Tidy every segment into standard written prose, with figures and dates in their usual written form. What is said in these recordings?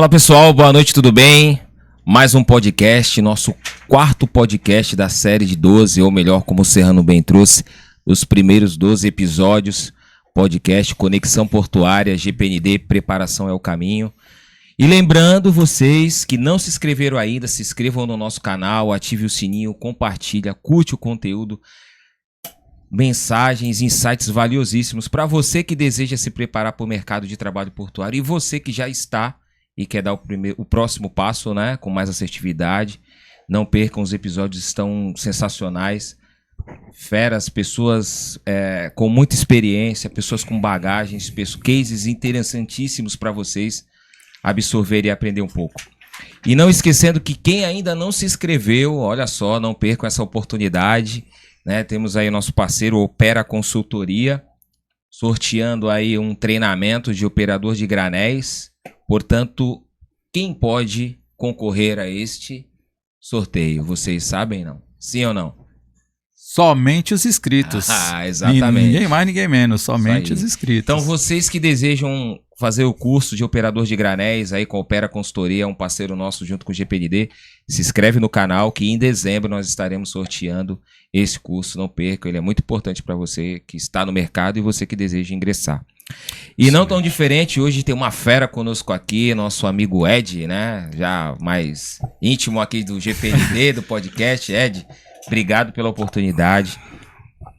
Fala pessoal, boa noite, tudo bem? Mais um podcast, nosso quarto podcast da série de 12, ou melhor, como o Serrano bem trouxe, os primeiros 12 episódios, podcast Conexão Portuária, GPND, Preparação é o Caminho. E lembrando vocês que não se inscreveram ainda, se inscrevam no nosso canal, ative o sininho, compartilha, curte o conteúdo, mensagens, insights valiosíssimos para você que deseja se preparar para o mercado de trabalho portuário e você que já está e quer dar o próximo passo, né, com mais assertividade. Não percam, os episódios estão sensacionais. Feras, pessoas com muita experiência, pessoas com bagagens, cases interessantíssimos para vocês absorver e aprender um pouco. E não esquecendo que quem ainda não se inscreveu, olha só, não percam essa oportunidade, né? Temos aí o nosso parceiro Opera Consultoria, sorteando aí um treinamento de operador de granéis. Portanto, quem pode concorrer a este sorteio? Vocês sabem, não? Sim ou não? Somente os inscritos. Ah, exatamente. Ninguém mais, ninguém menos. Somente os inscritos. Então, vocês que desejam fazer o curso de operador de granéis aí com a Opera Consultoria, um parceiro nosso junto com o GPND, se inscreve no canal que em dezembro nós estaremos sorteando esse curso. Não perca, ele é muito importante para você que está no mercado e você que deseja ingressar. E não tão diferente, hoje tem uma fera conosco aqui, nosso amigo Ed, né? Já mais íntimo aqui do GPND, do podcast. Ed, obrigado pela oportunidade.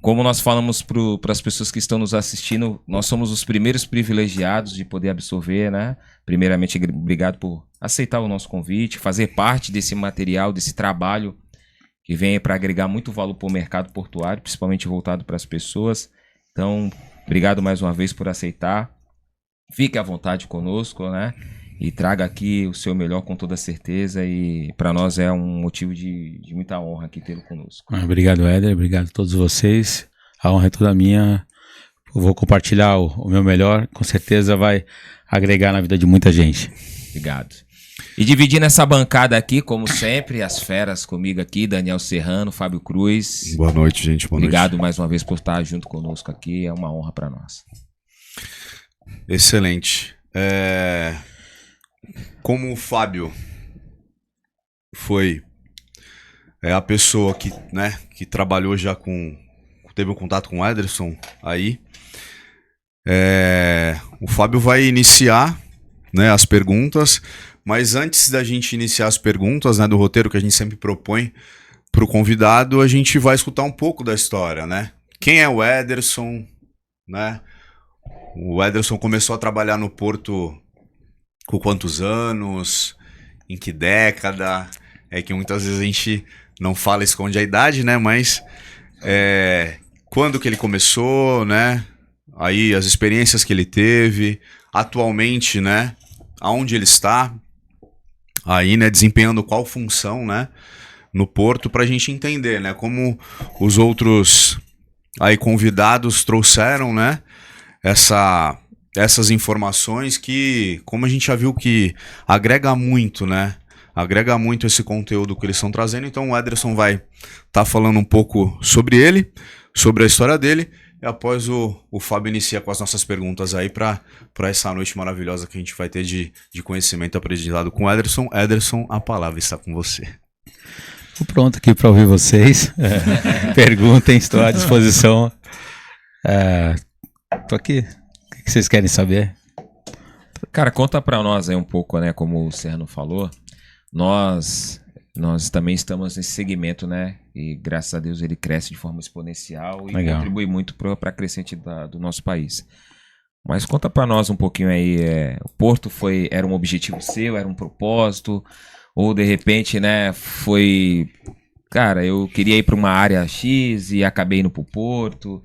Como nós falamos para as pessoas que estão nos assistindo, nós somos os primeiros privilegiados de poder absorver, né? Primeiramente, obrigado por aceitar o nosso convite, fazer parte desse material, desse trabalho que vem para agregar muito valor para o mercado portuário, principalmente voltado para as pessoas. Então, obrigado mais uma vez por aceitar. Fique à vontade conosco, né? E traga aqui o seu melhor com toda certeza. E para nós é um motivo de muita honra aqui tê-lo conosco. Obrigado, Éder. Obrigado a todos vocês. A honra é toda minha. Eu vou compartilhar o meu melhor. Com certeza vai agregar na vida de muita gente. Obrigado. E dividindo essa bancada aqui, como sempre, as feras comigo aqui, Daniel Serrano, Fábio Cruz. Boa noite, gente. Boa Obrigado noite. mais uma vez por estar junto conosco aqui. É uma honra para nós. Excelente. Como o Fábio foi a pessoa que, né, que trabalhou já teve um contato com o Ederson aí, o Fábio vai iniciar, né, as perguntas, mas antes da gente iniciar as perguntas, né, do roteiro que a gente sempre propõe para o convidado, a gente vai escutar um pouco da história, né? Quem é o Ederson, né? O Ederson começou a trabalhar no Porto com quantos anos? Em que década? É que muitas vezes a gente não fala, esconde a idade, né? Mas quando que ele começou, né? Aí as experiências que ele teve, atualmente, né? Aonde ele está, aí, né? Desempenhando qual função, né? No Porto, para a gente entender, né? Como os outros aí convidados trouxeram, né? Essas informações que, como a gente já viu, que agrega muito, né? Agrega muito esse conteúdo que eles estão trazendo. Então o Ederson vai estar falando um pouco sobre ele, sobre a história dele. E após o Fábio inicia com as nossas perguntas aí para essa noite maravilhosa que a gente vai ter de conhecimento aprendizado com o Ederson. Ederson, a palavra está com você. Estou pronto aqui para ouvir vocês. Perguntem, estou à disposição. Estou aqui. O que vocês querem saber? Cara, conta pra nós aí um pouco, né? Como o Serrano falou, nós também estamos nesse segmento, né? E graças a Deus ele cresce de forma exponencial e Legal. Contribui muito para a crescente do nosso país. Mas conta pra nós um pouquinho aí, o Porto era um objetivo seu, era um propósito, ou de repente, né, foi... Cara, eu queria ir para uma área X e acabei indo pro Porto...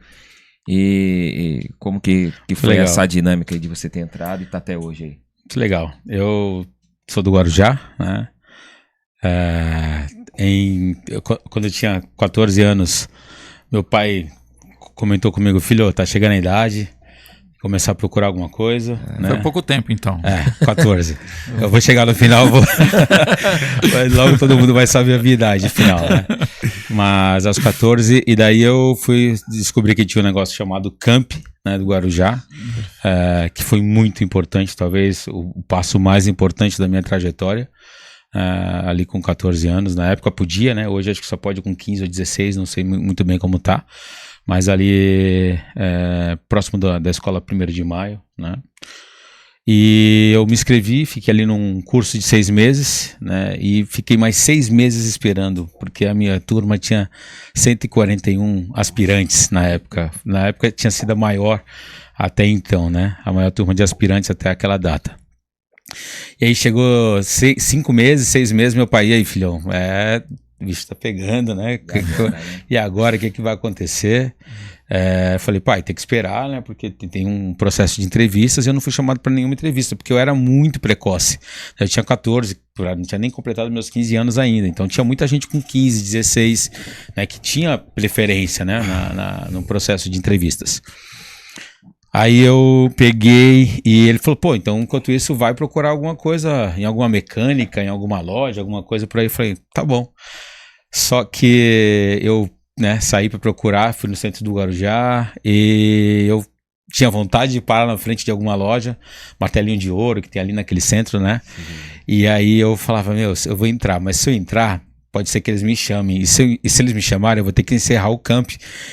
E como que foi Legal. essa dinâmica aí de você ter entrado e tá até hoje aí? Muito legal. Eu sou do Guarujá, né? Quando eu tinha 14 anos, meu pai comentou comigo: filho, tá chegando a idade, começar a procurar alguma coisa. Né? Foi pouco tempo, então. 14. Eu vou chegar no final, mas logo todo mundo vai saber a minha idade final, né? Mas aos 14, e daí eu fui descobrir que tinha um negócio chamado Camp, né, do Guarujá, que foi muito importante, talvez o passo mais importante da minha trajetória, ali com 14 anos. Na época podia, né? Hoje acho que só pode com 15 ou 16, não sei muito bem como tá. Mas ali, próximo da escola 1º de Maio, né? E eu me inscrevi, fiquei ali num curso de 6 meses, né? E fiquei mais 6 meses esperando, porque a minha turma tinha 141 aspirantes na época. Na época tinha sido a maior até então, né? A maior turma de aspirantes até aquela data. E aí chegou 5 meses, 6 meses, meu pai, e aí, filhão? O bicho tá pegando, né? E agora, o que vai acontecer? Falei, pai, tem que esperar, né? Porque tem um processo de entrevistas e eu não fui chamado para nenhuma entrevista, porque eu era muito precoce. Eu tinha 14, não tinha nem completado meus 15 anos ainda. Então tinha muita gente com 15, 16, né? Que tinha preferência, né? No processo de entrevistas. Aí eu peguei e ele falou, pô, então enquanto isso vai procurar alguma coisa em alguma mecânica, em alguma loja, alguma coisa por aí. Eu falei, tá bom. Só que eu, né, saí para procurar, fui no centro do Guarujá e eu tinha vontade de parar na frente de alguma loja, Martelinho de Ouro, que tem ali naquele centro, né? E aí eu falava, meu, eu vou entrar, mas se eu entrar, pode ser que eles me chamem. E se eles me chamarem, eu vou ter que encerrar o camp.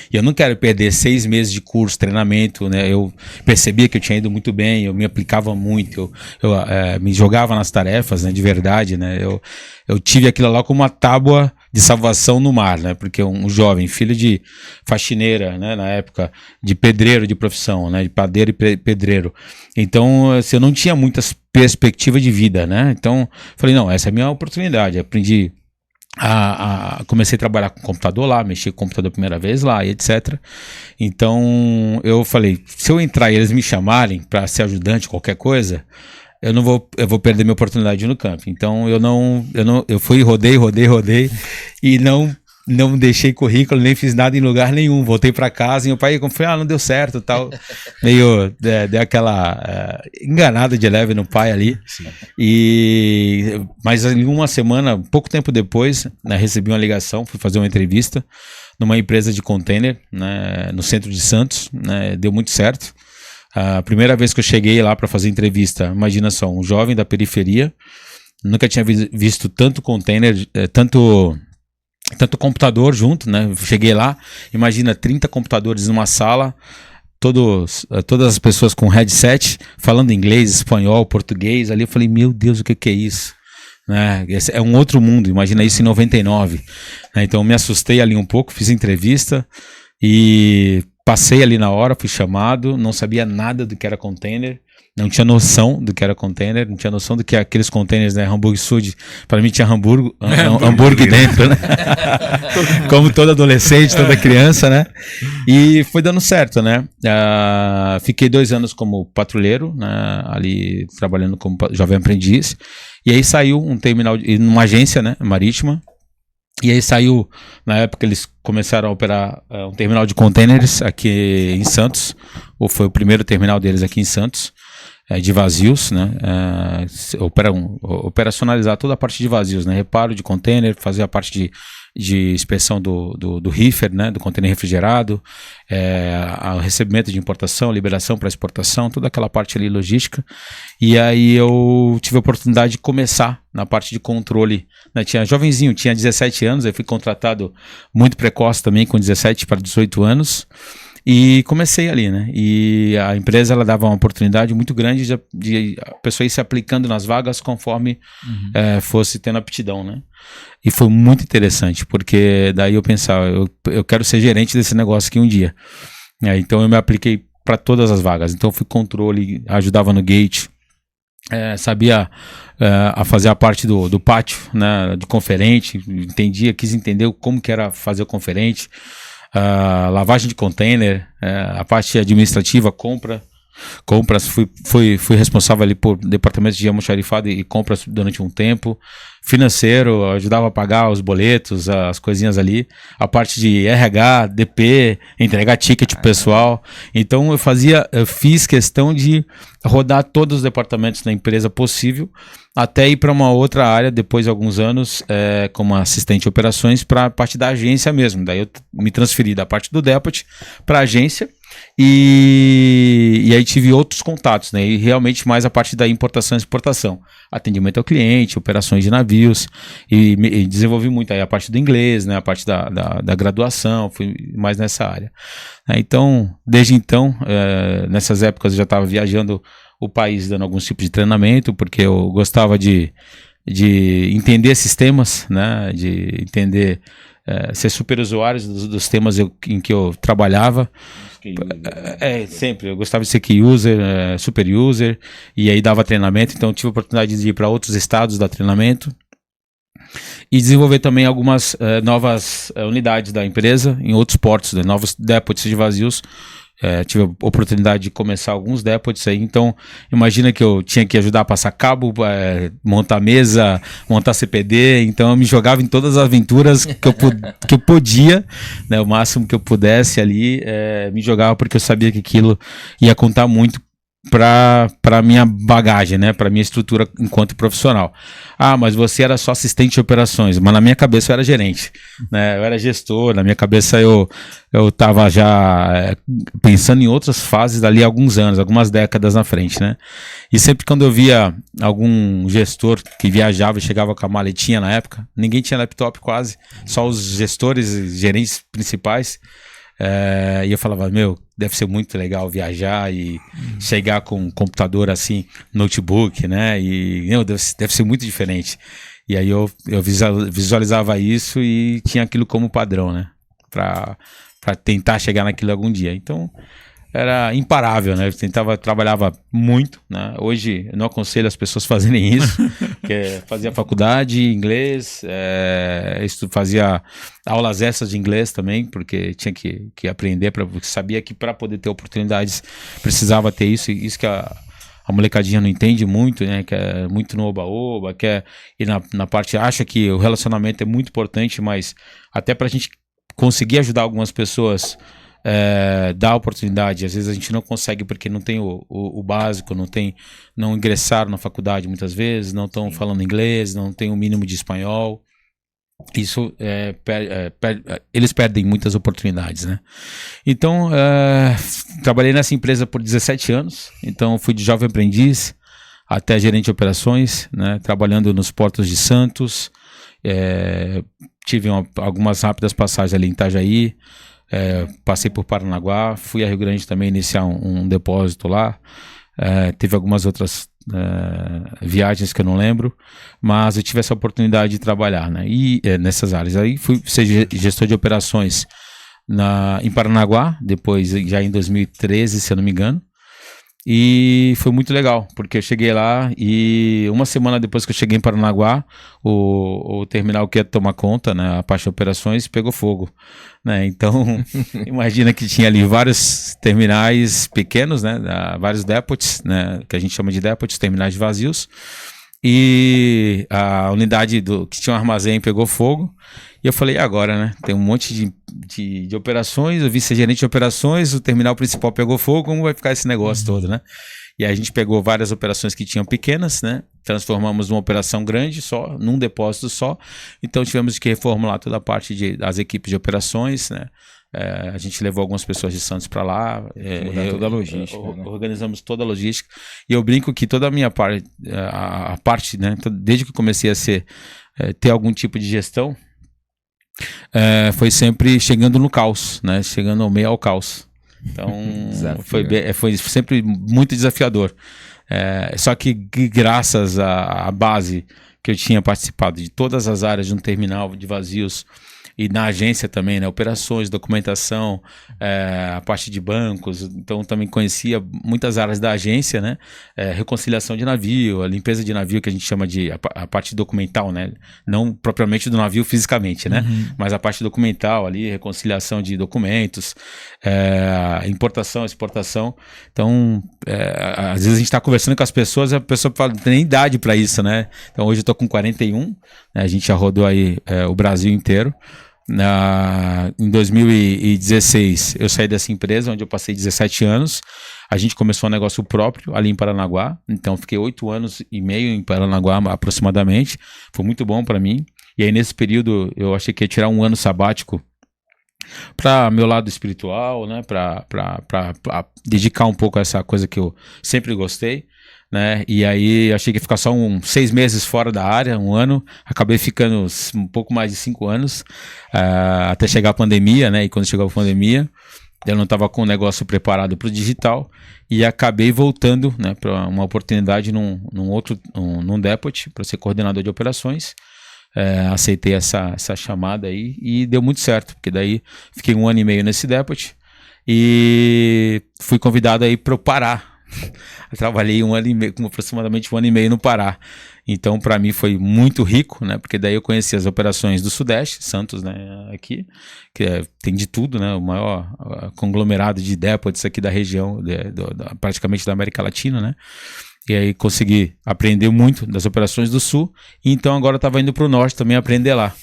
E eu não quero perder 6 meses de curso, treinamento, né? Eu percebia que eu tinha ido muito bem, eu me aplicava muito, eu me jogava nas tarefas, né? De verdade, né? Eu tive aquilo lá como uma tábua de salvação no mar, né? Porque um jovem, filho de faxineira, né? Na época, de pedreiro de profissão, né? De padeiro e pedreiro. Então, assim, eu não tinha muitas perspectivas de vida, né? Então, falei, não, essa é a minha oportunidade. Aprendi comecei a trabalhar com computador lá, mexi com o computador a primeira vez lá, e etc. Então eu falei, se eu entrar e eles me chamarem para ser ajudante, qualquer coisa, eu vou perder minha oportunidade no campo. Então eu fui, rodei e não deixei currículo, nem fiz nada em lugar nenhum. Voltei para casa e meu pai falou, não deu certo, tal. Meio deu aquela enganada de leve no pai ali. Mas em uma semana, pouco tempo depois, né, recebi uma ligação, fui fazer uma entrevista numa empresa de container, né, no centro de Santos, né, deu muito certo. A primeira vez que eu cheguei lá para fazer entrevista, imagina só, um jovem da periferia, nunca tinha visto tanto container, tanto computador junto, né? Cheguei lá, imagina 30 computadores numa sala, todas as pessoas com headset, falando inglês, espanhol, português. Ali eu falei, meu Deus, o que é isso? Né? Esse é um outro mundo, imagina isso em 99. Né? Então eu me assustei ali um pouco, fiz entrevista e passei ali na hora, fui chamado, não sabia nada do que era container. Não tinha noção do que era container, não tinha noção do que aqueles containers, né? Hamburg Sud, para mim tinha hambúrguer dentro, né? Como todo adolescente, toda criança, né? E foi dando certo, né? Fiquei 2 anos como patrulheiro, né? Ali trabalhando como jovem aprendiz. E aí saiu um terminal, numa agência, né? Marítima. E aí saiu, na época eles começaram a operar um terminal de containers aqui em Santos, ou foi o primeiro terminal deles aqui em Santos, de vazios, né? Operacionalizar toda a parte de vazios, né? Reparo de container, fazer a parte de inspeção do reefer, né? Do container refrigerado, o recebimento de importação, liberação para exportação, toda aquela parte ali logística. E aí eu tive a oportunidade de começar na parte de controle, né? Tinha jovenzinho, tinha 17 anos, eu fui contratado muito precoce também, com 17 para 18 anos. E comecei ali, né? E a empresa, ela dava uma oportunidade muito grande de a pessoa ir se aplicando nas vagas conforme fosse tendo aptidão, né? E foi muito interessante, porque daí eu pensava, eu quero ser gerente desse negócio aqui um dia. Então eu me apliquei para todas as vagas. Então eu fui controle, ajudava no gate, sabia a fazer a parte do pátio, né? De conferente, quis entender como que era fazer o conferente. Lavagem de container, a parte administrativa, compra, Compras, fui responsável ali por departamentos de almoxarifado e compras durante um tempo. Financeiro, ajudava a pagar os boletos, as coisinhas ali. A parte de RH, DP, entregar ticket pro pessoal. Então eu fiz questão de rodar todos os departamentos da empresa possível, até ir para uma outra área, depois de alguns anos, como assistente de operações, para a parte da agência mesmo. Daí eu me transferi da parte do Depot para a agência. E aí tive outros contatos, né? E realmente mais a parte da importação e exportação, atendimento ao cliente, operações de navios, e desenvolvi muito aí a parte do inglês, né? A parte da graduação, fui mais nessa área. Então, desde então, nessas épocas eu já estava viajando o país dando alguns tipos de treinamento, porque eu gostava de entender sistemas, né? De entender, ser super usuário dos temas em que eu trabalhava. Sempre, eu gostava de ser key user, super user, e aí dava treinamento, então tive a oportunidade de ir para outros estados dar treinamento e desenvolver também algumas novas unidades da empresa em outros portos, né, novos depots de vazios. Tive a oportunidade de começar alguns depots aí, então imagina que eu tinha que ajudar a passar cabo, montar mesa, montar CPD, então eu me jogava em todas as aventuras que eu podia, né, o máximo que eu pudesse ali, me jogava, porque eu sabia que aquilo ia contar muito para minha bagagem, né, para minha estrutura enquanto profissional. Mas você era só assistente de operações, mas na minha cabeça eu era gerente, né, eu era gestor, na minha cabeça eu estava já pensando em outras fases dali há alguns anos, algumas décadas na frente, né, e sempre quando eu via algum gestor que viajava e chegava com a maletinha na época, ninguém tinha laptop quase, só os gestores e gerentes principais. E eu falava, deve ser muito legal viajar e chegar com um computador assim, notebook, né? E deve ser muito diferente. E aí eu visualizava isso e tinha aquilo como padrão, né? Pra tentar chegar naquilo algum dia. Então era imparável, né? Eu trabalhava muito, né? Hoje eu não aconselho as pessoas fazerem isso, porque fazia faculdade, inglês, fazia aulas extras de inglês também, porque tinha que aprender, porque sabia que para poder ter oportunidades precisava ter isso, e isso que a molecadinha não entende muito, né? Que é muito no oba-oba, quer ir na parte, acha que o relacionamento é muito importante, mas até pra gente conseguir ajudar algumas pessoas, dar oportunidade, às vezes a gente não consegue porque não tem o básico, não ingressaram na faculdade muitas vezes, não estão falando inglês, não tem o mínimo de espanhol. Isso eles perdem muitas oportunidades, né? Então trabalhei nessa empresa por 17 anos, então fui de jovem aprendiz até gerente de operações, né? Trabalhando nos portos de Santos, tive algumas rápidas passagens ali em Itajaí, passei por Paranaguá, fui a Rio Grande também iniciar um depósito lá, teve algumas outras viagens que eu não lembro, mas eu tive essa oportunidade de trabalhar, né? E nessas áreas aí fui ser gestor de operações em Paranaguá, depois já em 2013, se eu não me engano. E foi muito legal, porque eu cheguei lá e uma semana depois que eu cheguei em Paranaguá, o terminal que ia tomar conta, né, a parte de operações, pegou fogo, né? Então, imagina que tinha ali vários terminais pequenos, né, vários depots, né, que a gente chama de depots, terminais de vazios, e a unidade que tinha um armazém pegou fogo. E eu falei, agora, né? Tem um monte de operações, eu vi ser gerente de operações, o terminal principal pegou fogo, como vai ficar esse negócio todo, né? E aí a gente pegou várias operações que tinham pequenas, né? Transformamos numa operação grande só, num depósito só. Então tivemos que reformular toda a parte das equipes de operações, né? A gente levou algumas pessoas de Santos para lá. Mudar toda a logística. Organizamos toda a logística. E eu brinco que toda a minha parte, a parte, né? Desde que comecei a ter algum tipo de gestão, foi sempre chegando no caos, né? Chegando ao meio ao caos. Então foi sempre muito desafiador. Só que graças à base que eu tinha participado de todas as áreas de um terminal de vazios, e na agência também, né? Operações, documentação, a parte de bancos. Então também conhecia muitas áreas da agência, né? Reconciliação de navio, a limpeza de navio, que a gente chama de a parte documental, né? Não propriamente do navio fisicamente, né? Mas a parte documental ali, reconciliação de documentos, importação, exportação. Então, às vezes a gente está conversando com as pessoas, a pessoa fala, não tem nem idade para isso, né? Então hoje eu tô com 41, né? A gente já rodou aí o Brasil inteiro. Em 2016 eu saí dessa empresa onde eu passei 17 anos. A gente começou um negócio próprio ali em Paranaguá, então fiquei 8 anos e meio em Paranaguá aproximadamente. Foi muito bom para mim. E aí nesse período eu achei que ia tirar um ano sabático para meu lado espiritual, né? Para dedicar um pouco a essa coisa que eu sempre gostei, né? E aí achei que ia ficar só 6 meses fora da área, um ano. Acabei ficando um pouco mais de 5 anos, até chegar a pandemia, né? E quando chegou a pandemia, eu não estava com o negócio preparado para o digital e acabei voltando, né, para uma oportunidade num depot para ser coordenador de operações. Aceitei essa chamada aí e deu muito certo, porque daí fiquei 1 ano e meio nesse depot e fui convidado aí para o Pará. Eu trabalhei 1 ano e meio, aproximadamente 1 ano e meio no Pará. Então, para mim foi muito rico, né? Porque daí eu conheci as operações do Sudeste, Santos, né? Aqui, que tem de tudo, né? O maior conglomerado de depots aqui da região, praticamente da América Latina, né? E aí consegui aprender muito das operações do Sul. E então agora eu estava indo para o Norte também aprender lá.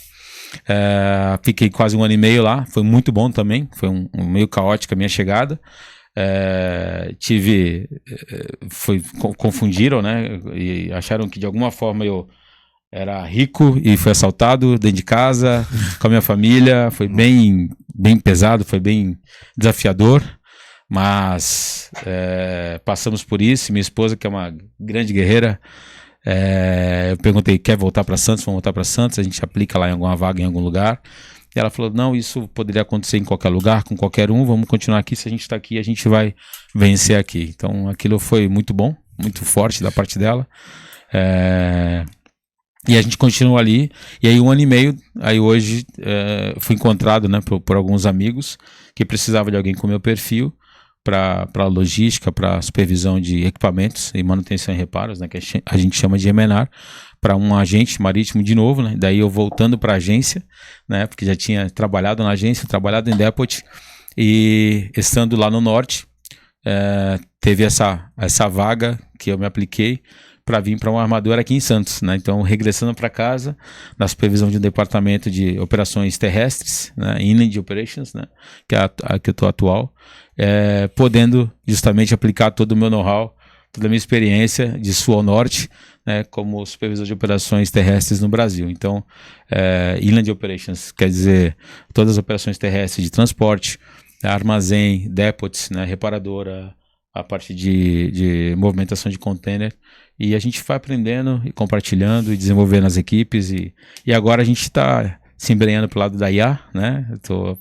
Fiquei quase 1 ano e meio lá. Foi muito bom também. Foi meio caótica a minha chegada. Confundiram, né? E acharam que de alguma forma eu era rico e fui assaltado dentro de casa com a minha família. Foi bem pesado, foi bem desafiador. Mas passamos por isso. Minha esposa, que é uma grande guerreira, eu perguntei, quer voltar para Santos? Vamos voltar para Santos, a gente aplica lá em alguma vaga em algum lugar. E ela falou, não, isso poderia acontecer em qualquer lugar, com qualquer um, vamos continuar aqui, se a gente está aqui, a gente vai vencer aqui. Então aquilo foi muito bom, muito forte da parte dela. E a gente continuou ali, e aí 1 ano e meio, aí hoje fui encontrado, né, por alguns amigos que precisavam de alguém com meu perfil, para logística, para supervisão de equipamentos e manutenção e reparos, né, que a gente chama de M&R, para um agente marítimo de novo, né, daí eu voltando para a agência, né, porque já tinha trabalhado na agência, trabalhado em depot, e estando lá no Norte, teve essa vaga que eu me apliquei para vir para uma armadora aqui em Santos, né? Então, regressando para casa, na supervisão de um departamento de operações terrestres, né? Inland Operations, né? Que é a que eu estou atual, podendo justamente aplicar todo o meu know-how, toda a minha experiência de sul ao norte, né? Como supervisor de operações terrestres no Brasil. Então, Inland Operations quer dizer todas as operações terrestres de transporte, armazém, depots, né? Reparadora, a parte de movimentação de container, e a gente vai aprendendo e compartilhando e desenvolvendo as equipes, e agora a gente está se embrenhando para o lado da IA, né? Eu estou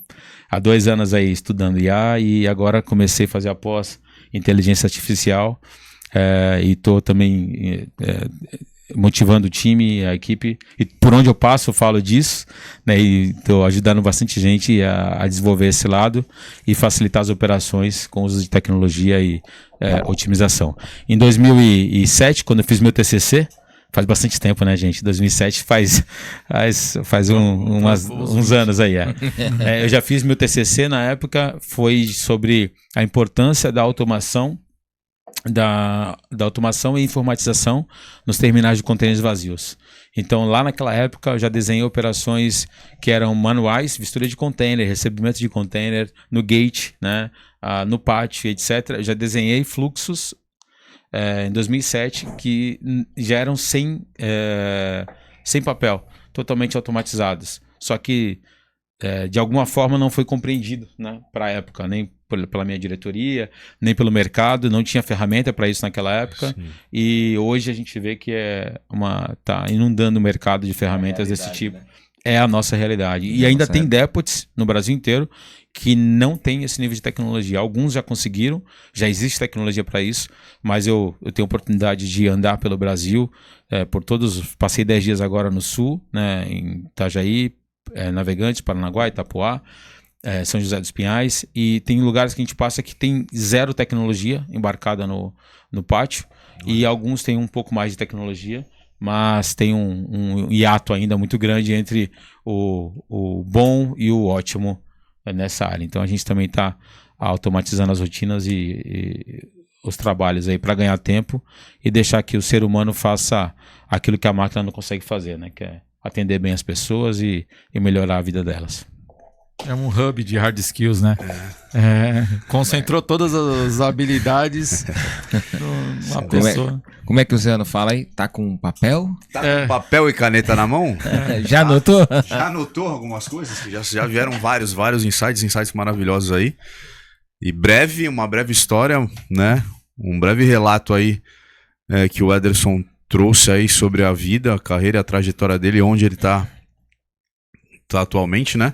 há 2 anos aí estudando IA e agora comecei a fazer a pós inteligência artificial, e estou também motivando o time, a equipe, e por onde eu passo eu falo disso, né, e estou ajudando bastante gente a desenvolver esse lado e facilitar as operações com o uso de tecnologia e otimização. Em 2007, quando eu fiz meu TCC, faz bastante tempo, né, gente? 2007 faz uns anos aí. Eu já fiz meu TCC na época, foi sobre a importância da automação, da automação e informatização nos terminais de contêineres vazios. Então, lá naquela época, eu já desenhei operações que eram manuais, vistoria de container, recebimento de container, no gate, né, no pátio, etc. Eu já desenhei fluxos em 2007 que já eram sem papel, totalmente automatizados. Só que, de alguma forma, não foi compreendido, né, para a época, nem pela minha diretoria, nem pelo mercado, não tinha ferramenta para isso naquela época. Sim. E hoje a gente vê que tá inundando o mercado de ferramentas desse tipo. Né? É a nossa realidade. E ainda tem depots no Brasil inteiro que não tem esse nível de tecnologia. Alguns já conseguiram, já existe tecnologia para isso, mas eu tenho a oportunidade de andar pelo Brasil, passei 10 dias agora no Sul, né, em Itajaí, Navegantes, Paranaguá, Itapoá, São José dos Pinhais, e tem lugares que a gente passa que tem zero tecnologia embarcada no pátio, e alguns têm um pouco mais de tecnologia, mas tem um hiato ainda muito grande entre o bom e o ótimo nessa área. Então a gente também está automatizando as rotinas e os trabalhos aí para ganhar tempo e deixar que o ser humano faça aquilo que a máquina não consegue fazer, né? Que é atender bem as pessoas e melhorar a vida delas. É um hub de hard skills, né? Concentrou todas as habilidades numa pessoa. Como é que o Zé fala aí? Tá com papel? Tá com papel e caneta na mão? Já anotou? Já anotou algumas coisas? Que já vieram vários insights maravilhosos aí. E uma breve história, né? Um breve relato aí que o Ederson trouxe aí sobre a vida, a carreira e a trajetória dele, onde ele tá atualmente, né?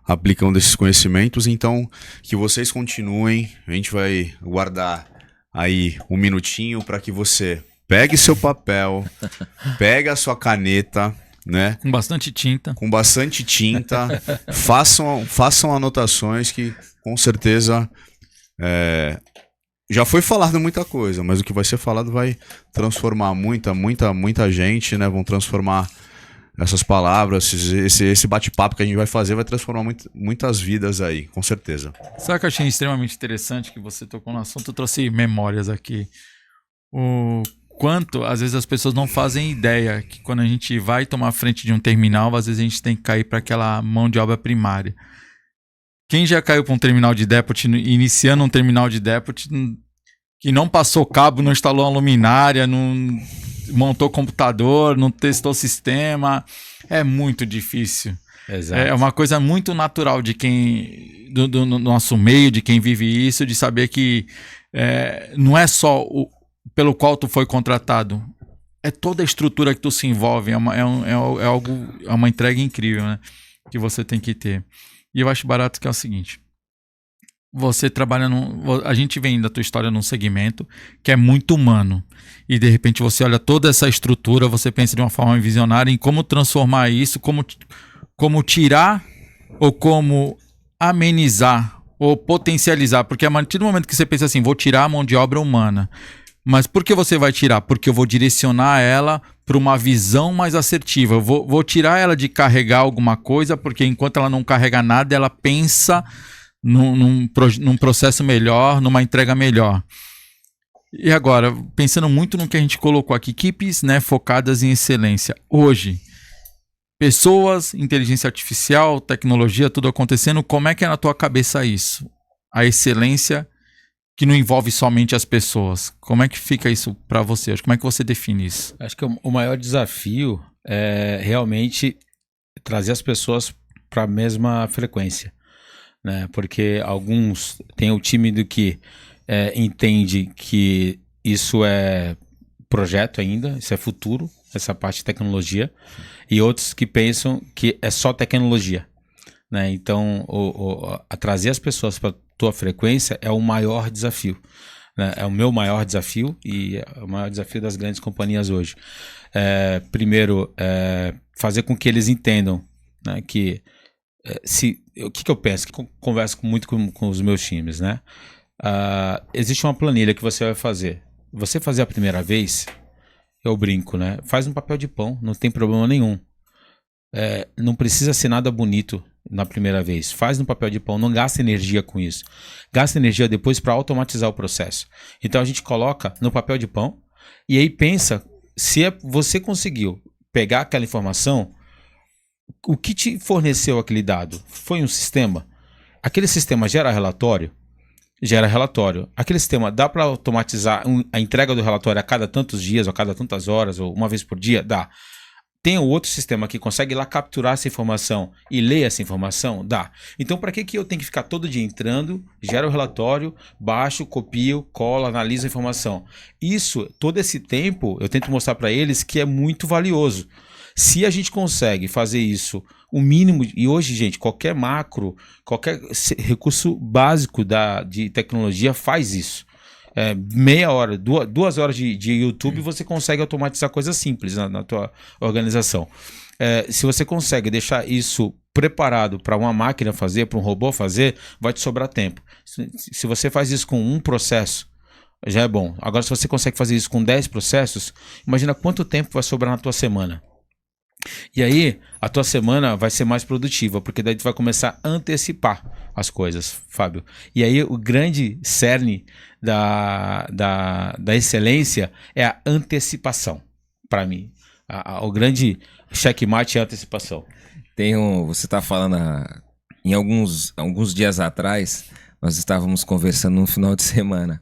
Aplicando desses conhecimentos. Então, que vocês continuem. A gente vai guardar aí um minutinho para que você pegue seu papel, pegue a sua caneta, né? Com bastante tinta. Façam anotações que com certeza já foi falado muita coisa, mas o que vai ser falado vai transformar muita gente, né? Vão transformar essas palavras, esse bate-papo que a gente vai fazer vai transformar muitas vidas aí, com certeza. Sabe o que eu achei extremamente interessante que você tocou no assunto? Eu trouxe memórias aqui. O quanto, às vezes, as pessoas não fazem ideia que quando a gente vai tomar frente de um terminal, às vezes a gente tem que cair para aquela mão de obra primária. Quem já caiu para um terminal de depot, iniciando um terminal de depot, que não passou cabo, não instalou a luminária, não montou computador, não testou o sistema, é muito difícil. Exato. É uma coisa muito natural de quem do nosso meio, de quem vive isso, de saber que não é só pelo qual tu foi contratado, é toda a estrutura que tu se envolve, é uma entrega incrível, né, que você tem que ter. E eu acho barato que é o seguinte: você trabalha a gente vem da tua história num segmento que é muito humano. E de repente você olha toda essa estrutura, você pensa de uma forma visionária em como transformar isso, como tirar ou como amenizar ou potencializar. Porque a partir do momento que você pensa assim, vou tirar a mão de obra humana. Mas por que você vai tirar? Porque eu vou direcionar ela para uma visão mais assertiva. Eu vou tirar ela de carregar alguma coisa, porque enquanto ela não carrega nada, ela pensa num processo melhor, numa entrega melhor. E agora, pensando muito no que a gente colocou aqui, equipes, né, focadas em excelência. Hoje, pessoas, inteligência artificial, tecnologia, tudo acontecendo, como é que é na tua cabeça isso? A excelência que não envolve somente as pessoas. Como é que fica isso para você? Como é que você define isso? Acho que o maior desafio é realmente trazer as pessoas para a mesma frequência, né? Porque alguns têm o tímido que entende que isso é projeto ainda, isso é futuro, essa parte de tecnologia, e outros que pensam que é só tecnologia, né? Então, trazer as pessoas para tua frequência é o maior desafio, né? É o meu maior desafio e é o maior desafio das grandes companhias hoje. Primeiro, fazer com que eles entendam, né, que o que eu penso, que eu converso muito com os meus times, né? Existe uma planilha que você vai fazer. Você fazer a primeira vez, eu brinco, né? Faz um papel de pão, não tem problema nenhum. Não precisa ser nada bonito na primeira vez. Faz no papel de pão, não gasta energia com isso. Gasta energia depois para automatizar o processo. Então a gente coloca no papel de pão e aí pensa, se você conseguiu pegar aquela informação, o que te forneceu aquele dado? Foi um sistema? Aquele sistema gera relatório? Gera relatório. Aquele sistema dá para automatizar a entrega do relatório a cada tantos dias, ou a cada tantas horas, ou uma vez por dia? Dá. Tem um outro sistema que consegue ir lá capturar essa informação e ler essa informação? Dá. Então, para que eu tenho que ficar todo dia entrando, gera o relatório, baixo, copio, colo, analiso a informação? Isso, todo esse tempo, eu tento mostrar para eles que é muito valioso. Se a gente consegue fazer isso, o mínimo, e hoje, gente, qualquer macro, qualquer recurso básico de tecnologia faz isso. Meia hora, 2 horas de YouTube, você consegue automatizar coisas simples na tua organização. Se você consegue deixar isso preparado para uma máquina fazer, para um robô fazer, vai te sobrar tempo. Se você faz isso com um processo, já é bom. Agora, se você consegue fazer isso com 10 processos, imagina quanto tempo vai sobrar na tua semana. E aí, a tua semana vai ser mais produtiva, porque daí tu vai começar a antecipar as coisas, Fábio. E aí, o grande cerne da excelência é a antecipação, para mim. O grande checkmate é a antecipação. Você está falando, em alguns dias atrás, nós estávamos conversando no final de semana.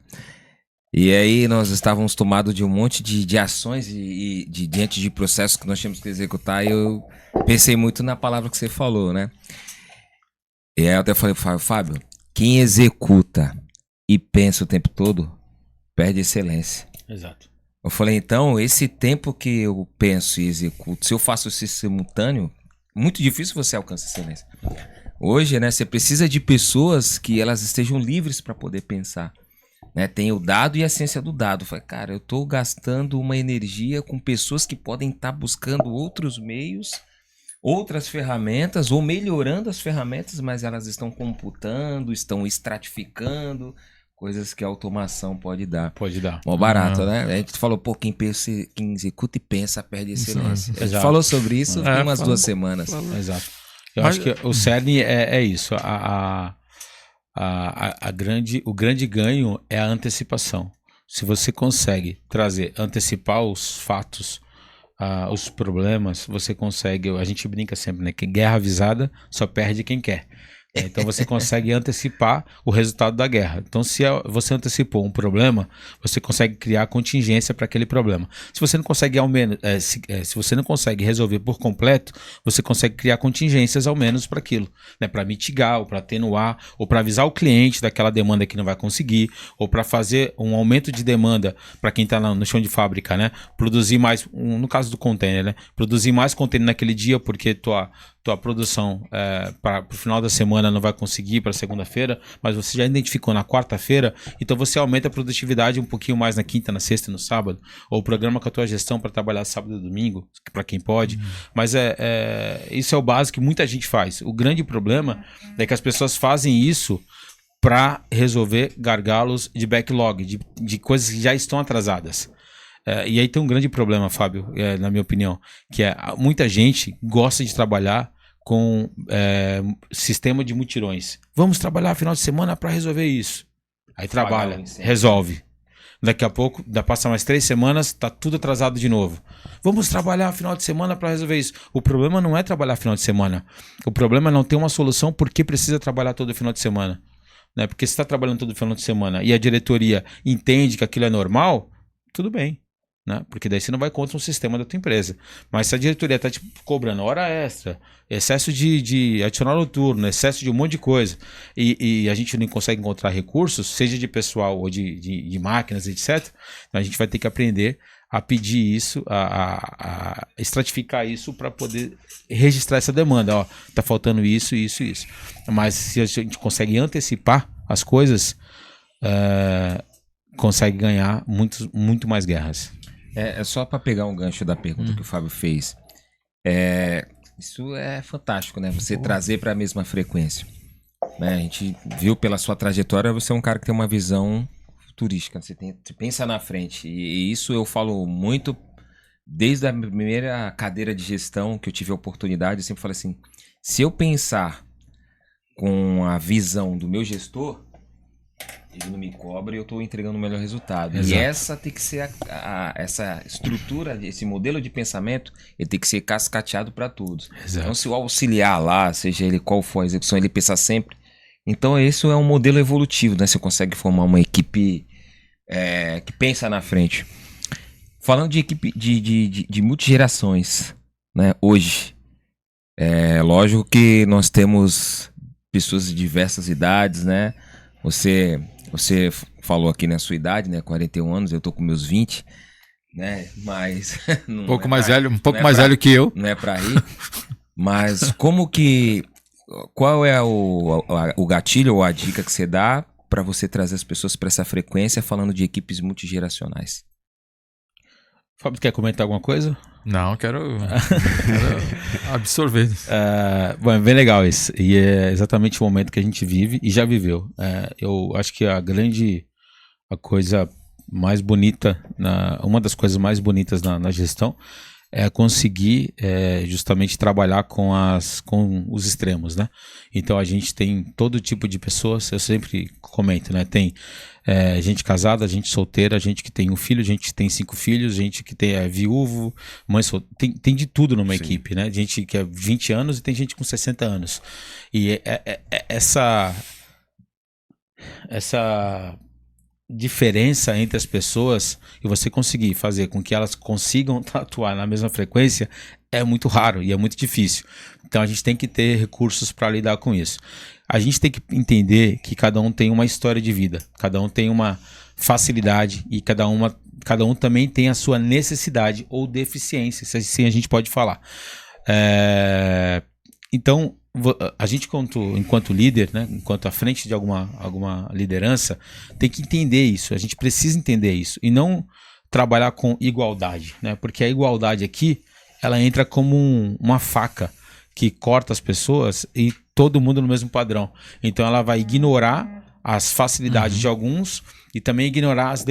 E aí nós estávamos tomados de um monte de ações e diante de processos que nós tínhamos que executar, e eu pensei muito na palavra que você falou, né? E aí eu até falei, Fábio, quem executa e pensa o tempo todo, perde excelência. Exato. Eu falei, então, esse tempo que eu penso e executo, se eu faço isso simultâneo, muito difícil você alcançar excelência. Hoje, né, você precisa de pessoas que elas estejam livres para poder pensar. Né, tem o dado e a ciência do dado. Falei, cara, eu estou gastando uma energia com pessoas que podem estar buscando outros meios, outras ferramentas, ou melhorando as ferramentas, mas elas estão computando, estão estratificando, coisas que a automação pode dar. Pode dar. Mó barato, né? A gente falou, pô, quem executa e pensa perde excelência. A gente falou sobre isso em umas 2 semanas. Exato. Eu acho que o cerne é isso. O grande ganho é a antecipação. Se você consegue antecipar os fatos, os problemas, você consegue. A gente brinca sempre, né? Que guerra avisada só perde quem quer. Então você consegue antecipar o resultado da guerra. Então, se você antecipou um problema, você consegue criar contingência para aquele problema. Se você não consegue ao menos, se você não consegue resolver por completo, você consegue criar contingências ao menos para aquilo, né? Para mitigar, ou para atenuar, ou para avisar o cliente daquela demanda que não vai conseguir, ou para fazer um aumento de demanda para quem está no chão de fábrica, né? Produzir mais, no caso do container, né? Produzir mais container naquele dia porque tua produção para o final da semana não vai conseguir para segunda-feira, mas você já identificou na quarta-feira, então você aumenta a produtividade um pouquinho mais na quinta, na sexta e no sábado, ou programa com a tua gestão para trabalhar sábado e domingo, para quem pode, mas isso é o básico que muita gente faz. O grande problema é que as pessoas fazem isso para resolver gargalos de backlog, de coisas que já estão atrasadas. E aí tem um grande problema, Fábio, na minha opinião, que muita gente gosta de trabalhar com sistema de mutirões. Vamos trabalhar final de semana para resolver isso. Aí trabalha, resolve. Daqui a pouco, passa mais 3 semanas, tá tudo atrasado de novo. Vamos trabalhar final de semana para resolver isso. O problema não é trabalhar final de semana. O problema é não ter uma solução porque precisa trabalhar todo final de semana. Né? Porque se está trabalhando todo final de semana e a diretoria entende que aquilo é normal, tudo bem. Né? Porque daí você não vai contra um sistema da tua empresa. Mas se a diretoria está cobrando hora extra, excesso de adicional noturno, excesso de um monte de coisa, e a gente não consegue encontrar recursos, seja de pessoal ou de máquinas, etc., então a gente vai ter que aprender a pedir isso, a estratificar isso para poder registrar essa demanda. Ó, tá faltando isso, isso e isso. Mas se a gente consegue antecipar as coisas, consegue ganhar muito mais guerras. Só para pegar um gancho da pergunta que o Fábio fez. Isso é fantástico, né? Você trazer para a mesma frequência. Né? A gente viu pela sua trajetória, você é um cara que tem uma visão futurística. Você pensa na frente. E isso eu falo muito desde a primeira cadeira de gestão que eu tive a oportunidade. Eu sempre falei assim, se eu pensar com a visão do meu gestor, ele não me cobra e eu estou entregando o melhor resultado. Exato. E essa tem que ser essa estrutura, esse modelo de pensamento, ele tem que ser cascateado para todos. Exato. Então, se o auxiliar lá, seja ele qual for a execução, ele pensar sempre. Então, esse é um modelo evolutivo, né? Você consegue formar uma equipe que pensa na frente. Falando de equipe de multigerações, né? Hoje, lógico que nós temos pessoas de diversas idades, né? Você falou aqui na sua idade, né? 41 anos, eu tô com meus 20, né? Mas um pouco mais velho que eu. Não é para rir. Mas qual é o gatilho ou a dica que você dá para você trazer as pessoas para essa frequência, falando de equipes multigeracionais? Fábio, quer comentar alguma coisa? Não, quero absorver. Bom, é bem legal isso. E é exatamente o momento que a gente vive e já viveu. Eu acho que a coisa mais bonita, uma das coisas mais bonitas na gestão é conseguir justamente trabalhar com os extremos, né? Então a gente tem todo tipo de pessoas, eu sempre comento, né? Tem gente casada, gente solteira, gente que tem um filho, gente que tem 5 filhos, gente que é viúvo, mãe solteira, tem de tudo numa equipe, né? Gente que é 20 anos e tem gente com 60 anos. E essa diferença entre as pessoas e você conseguir fazer com que elas consigam atuar na mesma frequência é muito raro e é muito difícil. Então a gente tem que ter recursos para lidar com isso. A gente tem que entender que cada um tem uma história de vida, cada um tem uma facilidade e cada um também tem a sua necessidade ou deficiência, se assim a gente pode falar. Então a gente, enquanto líder, né, enquanto à frente de alguma liderança, tem que entender isso. A gente precisa entender isso e não trabalhar com igualdade, né? Porque a igualdade aqui, ela entra como uma faca que corta as pessoas e todo mundo no mesmo padrão. Então ela vai ignorar as facilidades de alguns e também ignorar as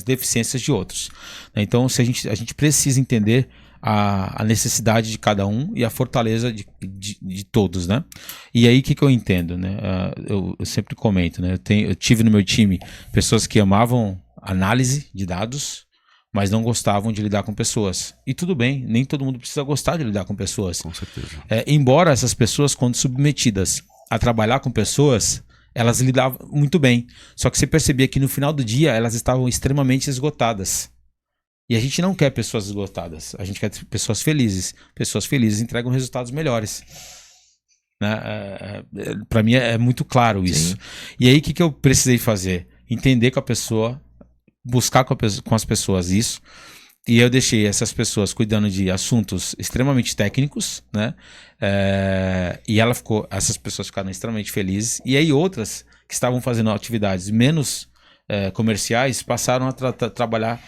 deficiências de outros. Então a gente precisa entender a necessidade de cada um e a fortaleza de todos, né? E aí o que eu entendo, né? Eu sempre comento, né? Eu tive no meu time pessoas que amavam análise de dados, mas não gostavam de lidar com pessoas. E tudo bem, nem todo mundo precisa gostar de lidar com pessoas. Com certeza. Embora essas pessoas, quando submetidas a trabalhar com pessoas, elas lidavam muito bem. Só que você percebia que no final do dia elas estavam extremamente esgotadas. E a gente não quer pessoas esgotadas, a gente quer pessoas felizes. Pessoas felizes entregam resultados melhores. Né? Para mim é muito claro isso. Sim. E aí o que eu precisei fazer? Entender com a pessoa, buscar com as pessoas isso. E eu deixei essas pessoas cuidando de assuntos extremamente técnicos, né? E essas pessoas ficaram extremamente felizes. E aí outras que estavam fazendo atividades menos comerciais passaram a trabalhar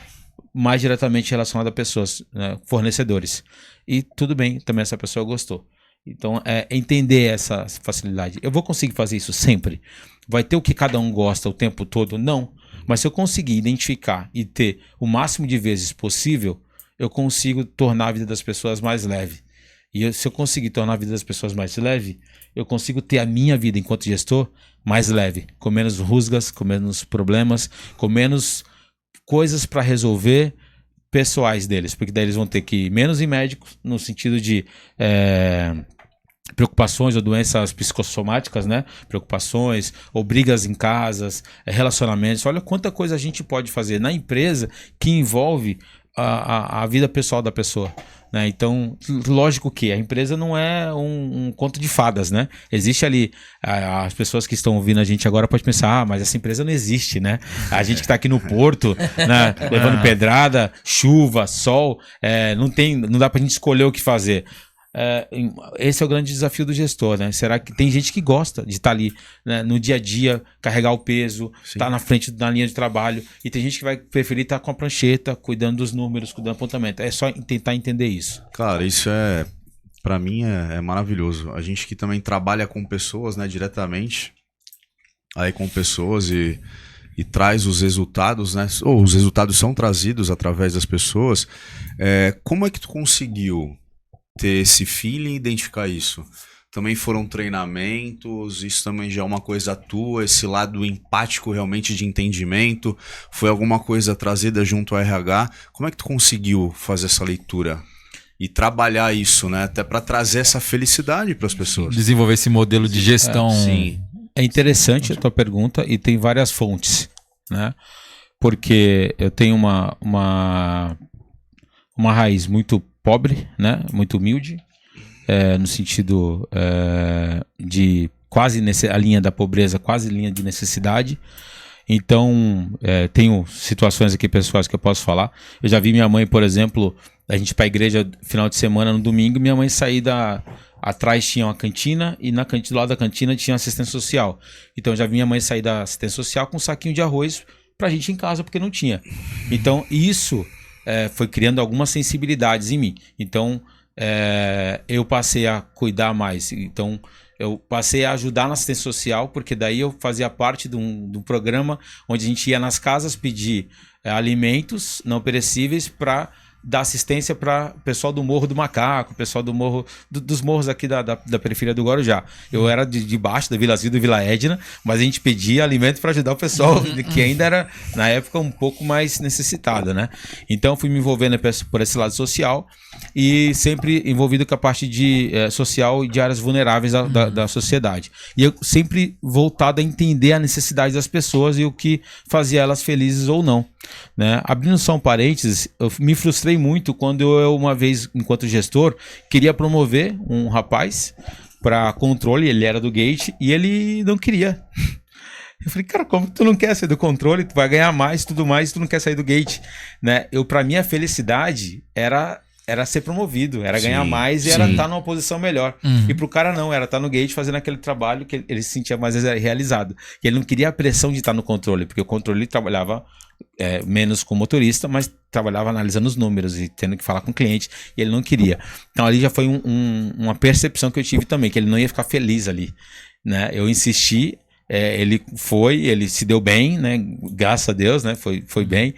mais diretamente relacionado a pessoas, né, fornecedores. E tudo bem, também essa pessoa gostou. Então, entender essa facilidade. Eu vou conseguir fazer isso sempre? Vai ter o que cada um gosta o tempo todo? Não. Mas se eu conseguir identificar e ter o máximo de vezes possível, eu consigo tornar a vida das pessoas mais leve. E se eu conseguir tornar a vida das pessoas mais leve, eu consigo ter a minha vida enquanto gestor mais leve, com menos rusgas, com menos problemas, com menos coisas para resolver pessoais deles, porque daí eles vão ter que ir menos em médicos, no sentido de preocupações ou doenças psicossomáticas, né? Preocupações ou brigas em casas, relacionamentos. Olha quanta coisa a gente pode fazer na empresa que envolve a vida pessoal da pessoa, né? Então, lógico que a empresa não é um conto de fadas, né? Existe ali, as pessoas que estão ouvindo a gente agora podem pensar, mas essa empresa não existe, né? A gente que está aqui no Porto, né, levando pedrada, chuva, sol, não dá pra gente escolher o que fazer. Esse é o grande desafio do gestor, né? Será que tem gente que gosta de estar ali, né, no dia a dia, carregar o peso, estar na frente da linha de trabalho, e tem gente que vai preferir estar com a prancheta, cuidando dos números, cuidando do apontamento. É só tentar entender isso. Cara, isso pra mim é maravilhoso. A gente que também trabalha com pessoas, né, diretamente, aí com pessoas e traz os resultados, né? Ou os resultados são trazidos através das pessoas. Como é que tu conseguiu ter esse feeling e identificar isso? Também foram treinamentos, isso também já é uma coisa tua, esse lado empático realmente de entendimento, foi alguma coisa trazida junto ao RH? Como é que tu conseguiu fazer essa leitura e trabalhar isso, né? Até para trazer essa felicidade para as pessoas. Desenvolver esse modelo de gestão. Sim. É interessante a tua pergunta e tem várias fontes, né? Porque eu tenho uma raiz muito pobre, né? Muito humilde, no sentido de quase a linha da pobreza, quase linha de necessidade. Então, tenho situações aqui pessoais que eu posso falar. Eu já vi minha mãe, por exemplo, a gente ir para a igreja final de semana, no domingo, minha mãe sair atrás tinha uma cantina e do lado da cantina tinha assistência social. Então, eu já vi minha mãe sair da assistência social com um saquinho de arroz pra gente em casa, porque não tinha. Então, isso foi criando algumas sensibilidades em mim. Então, eu passei a cuidar mais. Então, eu passei a ajudar na assistência social, porque daí eu fazia parte de um programa onde a gente ia nas casas pedir alimentos não perecíveis para dar assistência para o pessoal do Morro do Macaco, pessoal do morro dos morros aqui da periferia do Guarujá. Eu era de baixo da Vila Zilda e Vila Edna, mas a gente pedia alimento para ajudar o pessoal que ainda era, na época, um pouco mais necessitado, né? Então, fui me envolvendo por esse lado social e sempre envolvido com a parte social e de áreas vulneráveis da sociedade. E eu sempre voltado a entender a necessidade das pessoas e o que fazia elas felizes ou não, né? Abrindo só um parênteses, eu me frustrei muito quando eu, uma vez, enquanto gestor, queria promover um rapaz para controle. Ele era do gate e ele não queria. Eu falei, cara, como tu não quer sair do controle? Tu vai ganhar mais, tudo mais, tu não quer sair do gate, né? Para mim, a felicidade era ser promovido, era ganhar mais e era estar numa posição melhor. E pro cara não, era estar no gate fazendo aquele trabalho que ele se sentia mais realizado. E ele não queria a pressão de estar no controle, porque o controle trabalhava menos com o motorista, mas trabalhava analisando os números e tendo que falar com o cliente, e ele não queria. Então ali já foi uma percepção que eu tive também, que ele não ia ficar feliz ali, né? Eu insisti, ele se deu bem, né? Graças a Deus, né? Foi bem,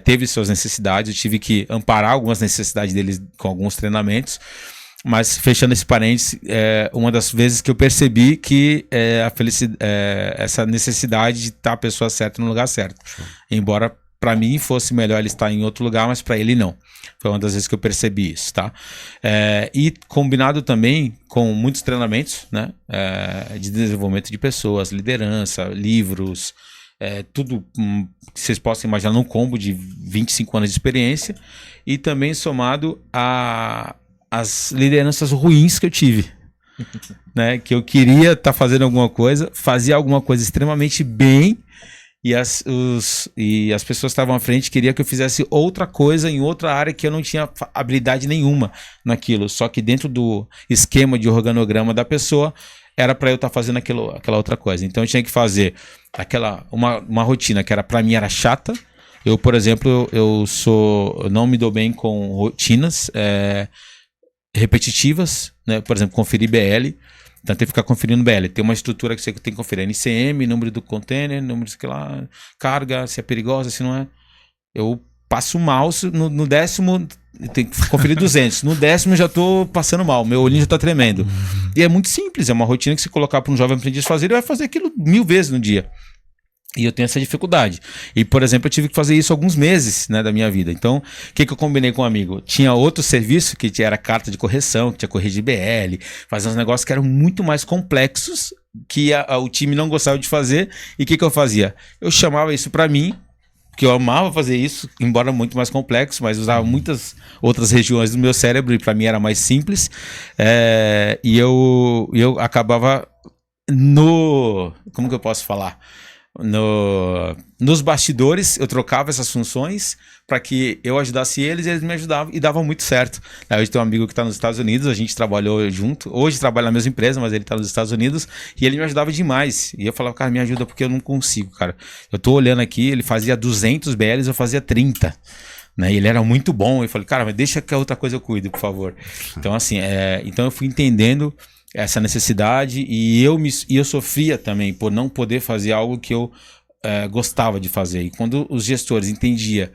teve suas necessidades, eu tive que amparar algumas necessidades dele com alguns treinamentos. Mas, fechando esse parênteses, uma das vezes que eu percebi que essa necessidade de estar a pessoa certa no lugar certo. Embora para mim fosse melhor ele estar em outro lugar, mas para ele não. Foi uma das vezes que eu percebi isso, tá? E combinado também com muitos treinamentos, né? De desenvolvimento de pessoas, liderança, livros, tudo que vocês possam imaginar num combo de 25 anos de experiência, e também somado as lideranças ruins que eu tive, né? Que eu queria estar fazendo alguma coisa, fazia alguma coisa extremamente bem, e as pessoas que estavam à frente queriam que eu fizesse outra coisa em outra área que eu não tinha habilidade nenhuma naquilo, só que dentro do esquema de organograma da pessoa era para eu estar fazendo aquela outra coisa. Então eu tinha que fazer uma rotina que para mim era chata. Eu, por exemplo, eu não me dou bem com rotinas repetitivas, né? Por exemplo, conferir BL. Então tem que ficar conferindo BL. Tem uma estrutura que você tem que conferir NCM, número do container, número de lá, carga, se é perigosa, se não é. Eu passo mal, no 10º tem que conferir 200. No 10º já tô passando mal, meu olhinho já tá tremendo. E é muito simples, é uma rotina que se colocar para um jovem aprendiz fazer, ele vai fazer aquilo 1000 vezes no dia. E eu tenho essa dificuldade. E, por exemplo, eu tive que fazer isso alguns meses, né, da minha vida. Então, o que eu combinei com um amigo? Tinha outro serviço que era carta de correção, que tinha corrigir BL, fazer uns negócios que eram muito mais complexos, que o time não gostava de fazer. E o que eu fazia? Eu chamava isso para mim, que eu amava fazer isso, embora muito mais complexo, mas usava muitas outras regiões do meu cérebro e para mim era mais simples. E eu acabava como que eu posso falar? Nos bastidores eu trocava essas funções para que eu ajudasse eles e eles me ajudavam, e dava muito certo. Hoje tem um amigo que está nos Estados Unidos, a gente trabalhou junto, hoje trabalha na mesma empresa, mas ele está nos Estados Unidos, e ele me ajudava demais, e eu falava, cara, me ajuda porque eu não consigo, cara, eu tô olhando aqui, ele fazia 200 BLs, eu fazia 30, né? E ele era muito bom, eu falei, cara, mas deixa que a outra coisa eu cuido, por favor. Então assim, então eu fui entendendo essa necessidade, e eu sofria também por não poder fazer algo que eu gostava de fazer. E quando os gestores entendiam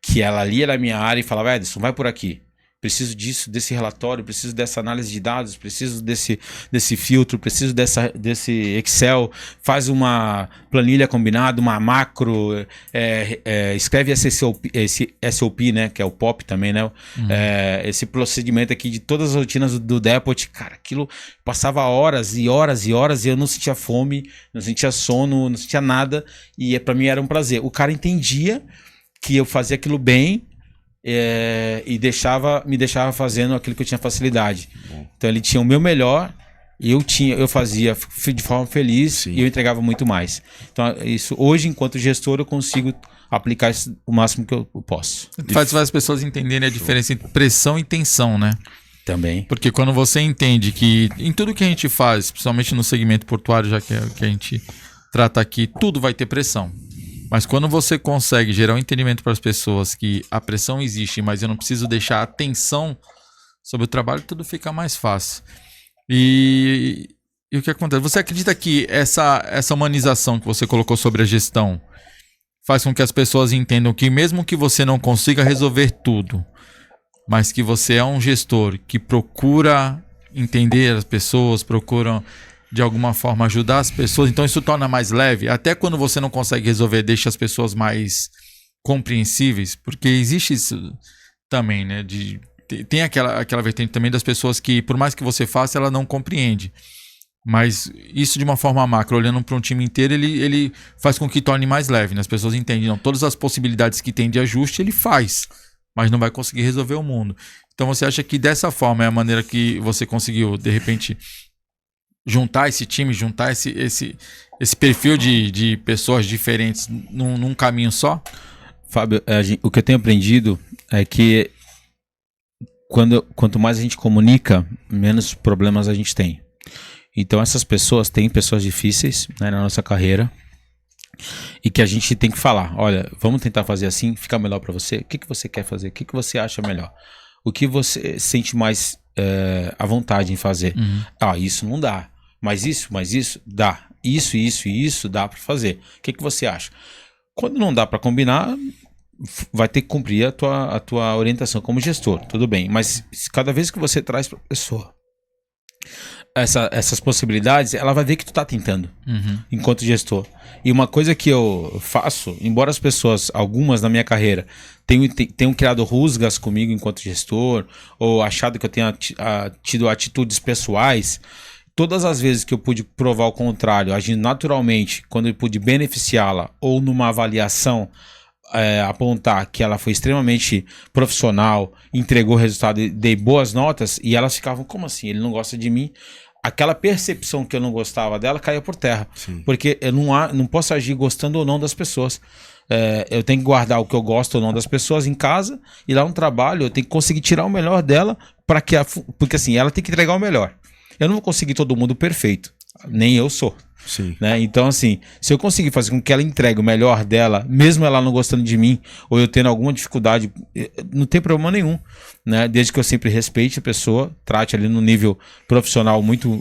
que ela ali era a minha área e falava, Edson, vai por aqui, preciso disso, desse relatório, preciso dessa análise de dados, preciso desse filtro, preciso desse Excel, faz uma planilha combinada, uma macro, escreve esse SOP, né, que é o POP também, né, esse procedimento aqui de todas as rotinas do Depot. Cara, aquilo passava horas e horas e horas e eu não sentia fome, não sentia sono, não sentia nada, e para mim era um prazer. O cara entendia que eu fazia aquilo bem, e me deixava fazendo aquilo que eu tinha facilidade. Então ele tinha o meu melhor, e eu fazia de forma feliz. Sim. E eu entregava muito mais. Então isso hoje, enquanto gestor, eu consigo aplicar isso o máximo que eu posso. Faz as pessoas entenderem a diferença entre pressão e tensão, né? Também. Porque quando você entende que em tudo que a gente faz, principalmente no segmento portuário, já que a gente trata aqui, tudo vai ter pressão. Mas quando você consegue gerar um entendimento para as pessoas que a pressão existe, mas eu não preciso deixar atenção sobre o trabalho, tudo fica mais fácil. E o que acontece? Você acredita que essa humanização que você colocou sobre a gestão faz com que as pessoas entendam que mesmo que você não consiga resolver tudo, mas que você é um gestor que procura entender as pessoas, procura de alguma forma ajudar as pessoas, então isso torna mais leve? Até quando você não consegue resolver, deixa as pessoas mais compreensíveis, porque existe isso também, né? Tem aquela vertente também das pessoas que, por mais que você faça, ela não compreende. Mas isso de uma forma macro, olhando para um time inteiro, ele faz com que torne mais leve, né? As pessoas entendem, não, todas as possibilidades que tem de ajuste, ele faz, mas não vai conseguir resolver o mundo. Então você acha que dessa forma é a maneira que você conseguiu, de repente, juntar esse time, juntar esse perfil de pessoas diferentes num caminho só? Fábio, o que eu tenho aprendido é que quanto mais a gente comunica, menos problemas a gente tem. Então essas pessoas, tem pessoas difíceis, né, na nossa carreira, e que a gente tem que falar, olha, vamos tentar fazer assim, fica melhor para você. O que você quer fazer? O que você acha melhor? O que você sente mais à vontade em fazer? Isso não dá. Mas isso dá. Isso dá para fazer. O que você acha? Quando não dá para combinar, vai ter que cumprir a tua orientação como gestor, tudo bem. Mas cada vez que você traz para a pessoa essas possibilidades, ela vai ver que tu tá tentando, enquanto gestor. E uma coisa que eu faço, embora as pessoas, algumas na minha carreira, tenham criado rusgas comigo enquanto gestor, ou achado que eu tenha tido atitudes pessoais, todas as vezes que eu pude provar o contrário, agindo naturalmente, quando eu pude beneficiá-la, ou numa avaliação, apontar que ela foi extremamente profissional, entregou o resultado e dei boas notas, e elas ficavam, como assim? Ele não gosta de mim? Aquela percepção que eu não gostava dela caía por terra. Sim. Porque eu não posso agir gostando ou não das pessoas. Eu tenho que guardar o que eu gosto ou não das pessoas em casa, e lá no trabalho eu tenho que conseguir tirar o melhor dela, porque assim, ela tem que entregar o melhor. Eu não vou conseguir todo mundo perfeito, nem eu sou. Sim. Né? Então, assim, se eu conseguir fazer com que ela entregue o melhor dela, mesmo ela não gostando de mim, ou eu tendo alguma dificuldade, não tem problema nenhum, né? Desde que eu sempre respeite a pessoa, trate ali no nível profissional muito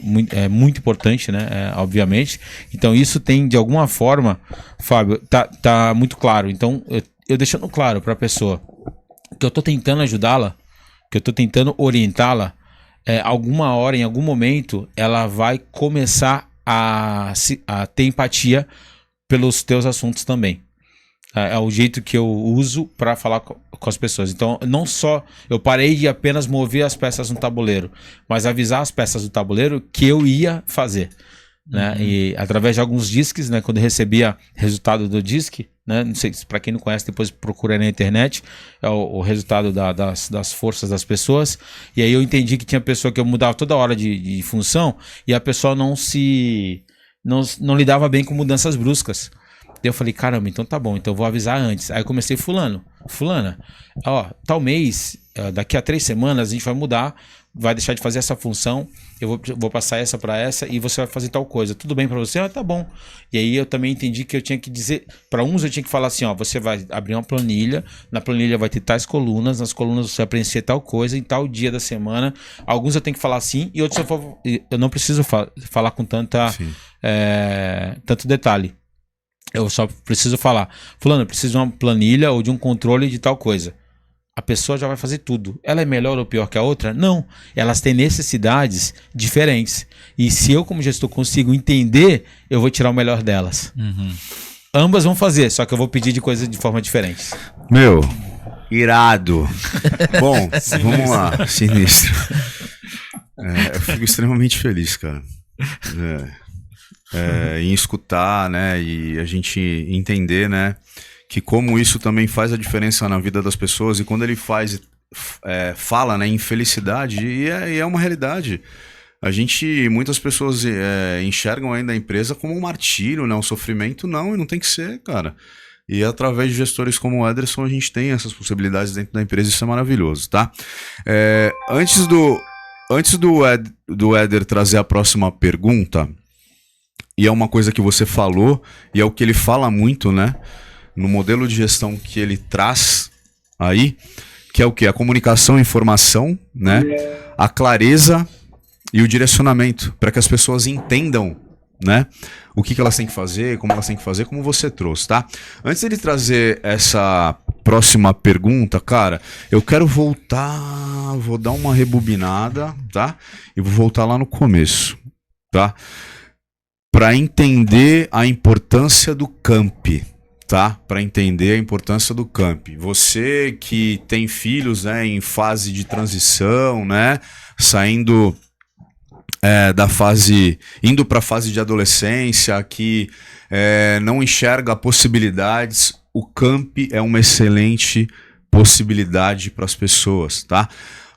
importante, né? Obviamente. Então, isso tem, de alguma forma, Fábio, tá muito claro. Então, eu deixando claro para a pessoa que eu tô tentando ajudá-la, que eu tô tentando orientá-la, alguma hora, em algum momento, ela vai começar a ter empatia pelos teus assuntos também. É o jeito que eu uso para falar com as pessoas. Então, não só eu parei de apenas mover as peças no tabuleiro, mas avisar as peças do tabuleiro que eu ia fazer. Né? E através de alguns disques, né, quando eu recebia resultado do disque, né, não sei, para quem não conhece, depois procura aí na internet, é o resultado das forças das pessoas. E aí eu entendi que tinha pessoa que eu mudava toda hora de função, e a pessoa não lidava bem com mudanças bruscas. Daí eu falei, caramba, então tá bom, então eu vou avisar antes. Aí eu comecei, fulana, tal mês, daqui a 3 semanas a gente vai mudar, vai deixar de fazer essa função, eu vou passar essa para essa e você vai fazer tal coisa. Tudo bem para você? Tá bom. E aí eu também entendi que eu tinha que dizer, para uns eu tinha que falar assim, você vai abrir uma planilha, na planilha vai ter tais colunas, nas colunas você vai preencher tal coisa em tal dia da semana. Alguns eu tenho que falar assim e outros eu não preciso falar com tanto detalhe. Eu só preciso falar, fulano, eu preciso de uma planilha ou de um controle de tal coisa. A pessoa já vai fazer tudo. Ela é melhor ou pior que a outra? Não. Elas têm necessidades diferentes. E se eu, como gestor, consigo entender, eu vou tirar o melhor delas. Ambas vão fazer, só que eu vou pedir de coisas de forma diferente. Meu, irado. Bom, vamos lá. Sinistro. Eu fico extremamente feliz, cara. Em escutar, né? E a gente entender, né? Que como isso também faz a diferença na vida das pessoas, e quando ele fala, né, em felicidade, e é uma realidade. Muitas pessoas enxergam ainda a empresa como um martírio, né, um sofrimento, e não tem que ser, cara. E através de gestores como o Ederson, a gente tem essas possibilidades dentro da empresa, isso é maravilhoso, tá? Antes do Éder trazer a próxima pergunta, e é uma coisa que você falou, e é o que ele fala muito, né? no modelo de gestão que ele traz aí, que é o quê? A comunicação e informação, né? A clareza e o direcionamento, para que as pessoas entendam, né? O que elas têm que fazer, como elas têm que fazer, como você trouxe, tá? Antes dele trazer essa próxima pergunta, cara, eu quero voltar, vou dar uma rebobinada, tá? E vou voltar lá no começo, tá? Para entender a importância do camp, tá? Para entender a importância do camp. Você que tem filhos, né, em fase de transição, né, saindo da fase, indo para a fase de adolescência, que não enxerga possibilidades, o camp é uma excelente possibilidade para as pessoas, tá?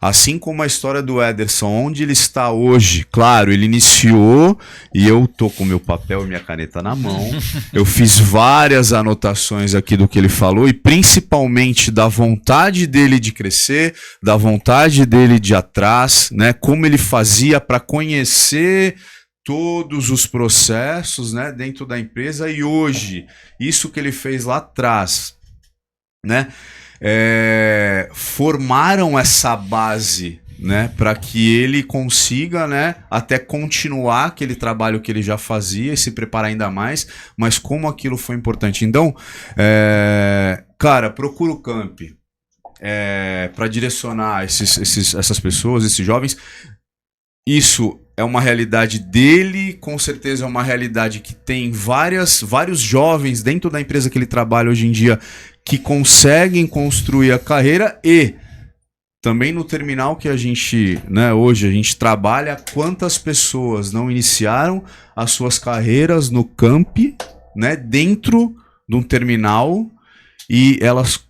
Assim como a história do Ederson, onde ele está hoje, claro, ele iniciou e eu tô com meu papel e minha caneta na mão, eu fiz várias anotações aqui do que ele falou e principalmente da vontade dele de crescer, da vontade dele de ir atrás, né, como ele fazia para conhecer todos os processos, né, dentro da empresa e hoje, isso que ele fez lá atrás, né, formaram essa base, né, para que ele consiga, né, até continuar aquele trabalho que ele já fazia e se preparar ainda mais, mas como aquilo foi importante. Então, cara, procura o camp para direcionar essas pessoas, esses jovens. Isso é uma realidade dele, com certeza é uma realidade que tem vários jovens dentro da empresa que ele trabalha hoje em dia que conseguem construir a carreira e também no terminal que a gente, né, hoje a gente trabalha, quantas pessoas não iniciaram as suas carreiras no camp, né, dentro de um terminal e elas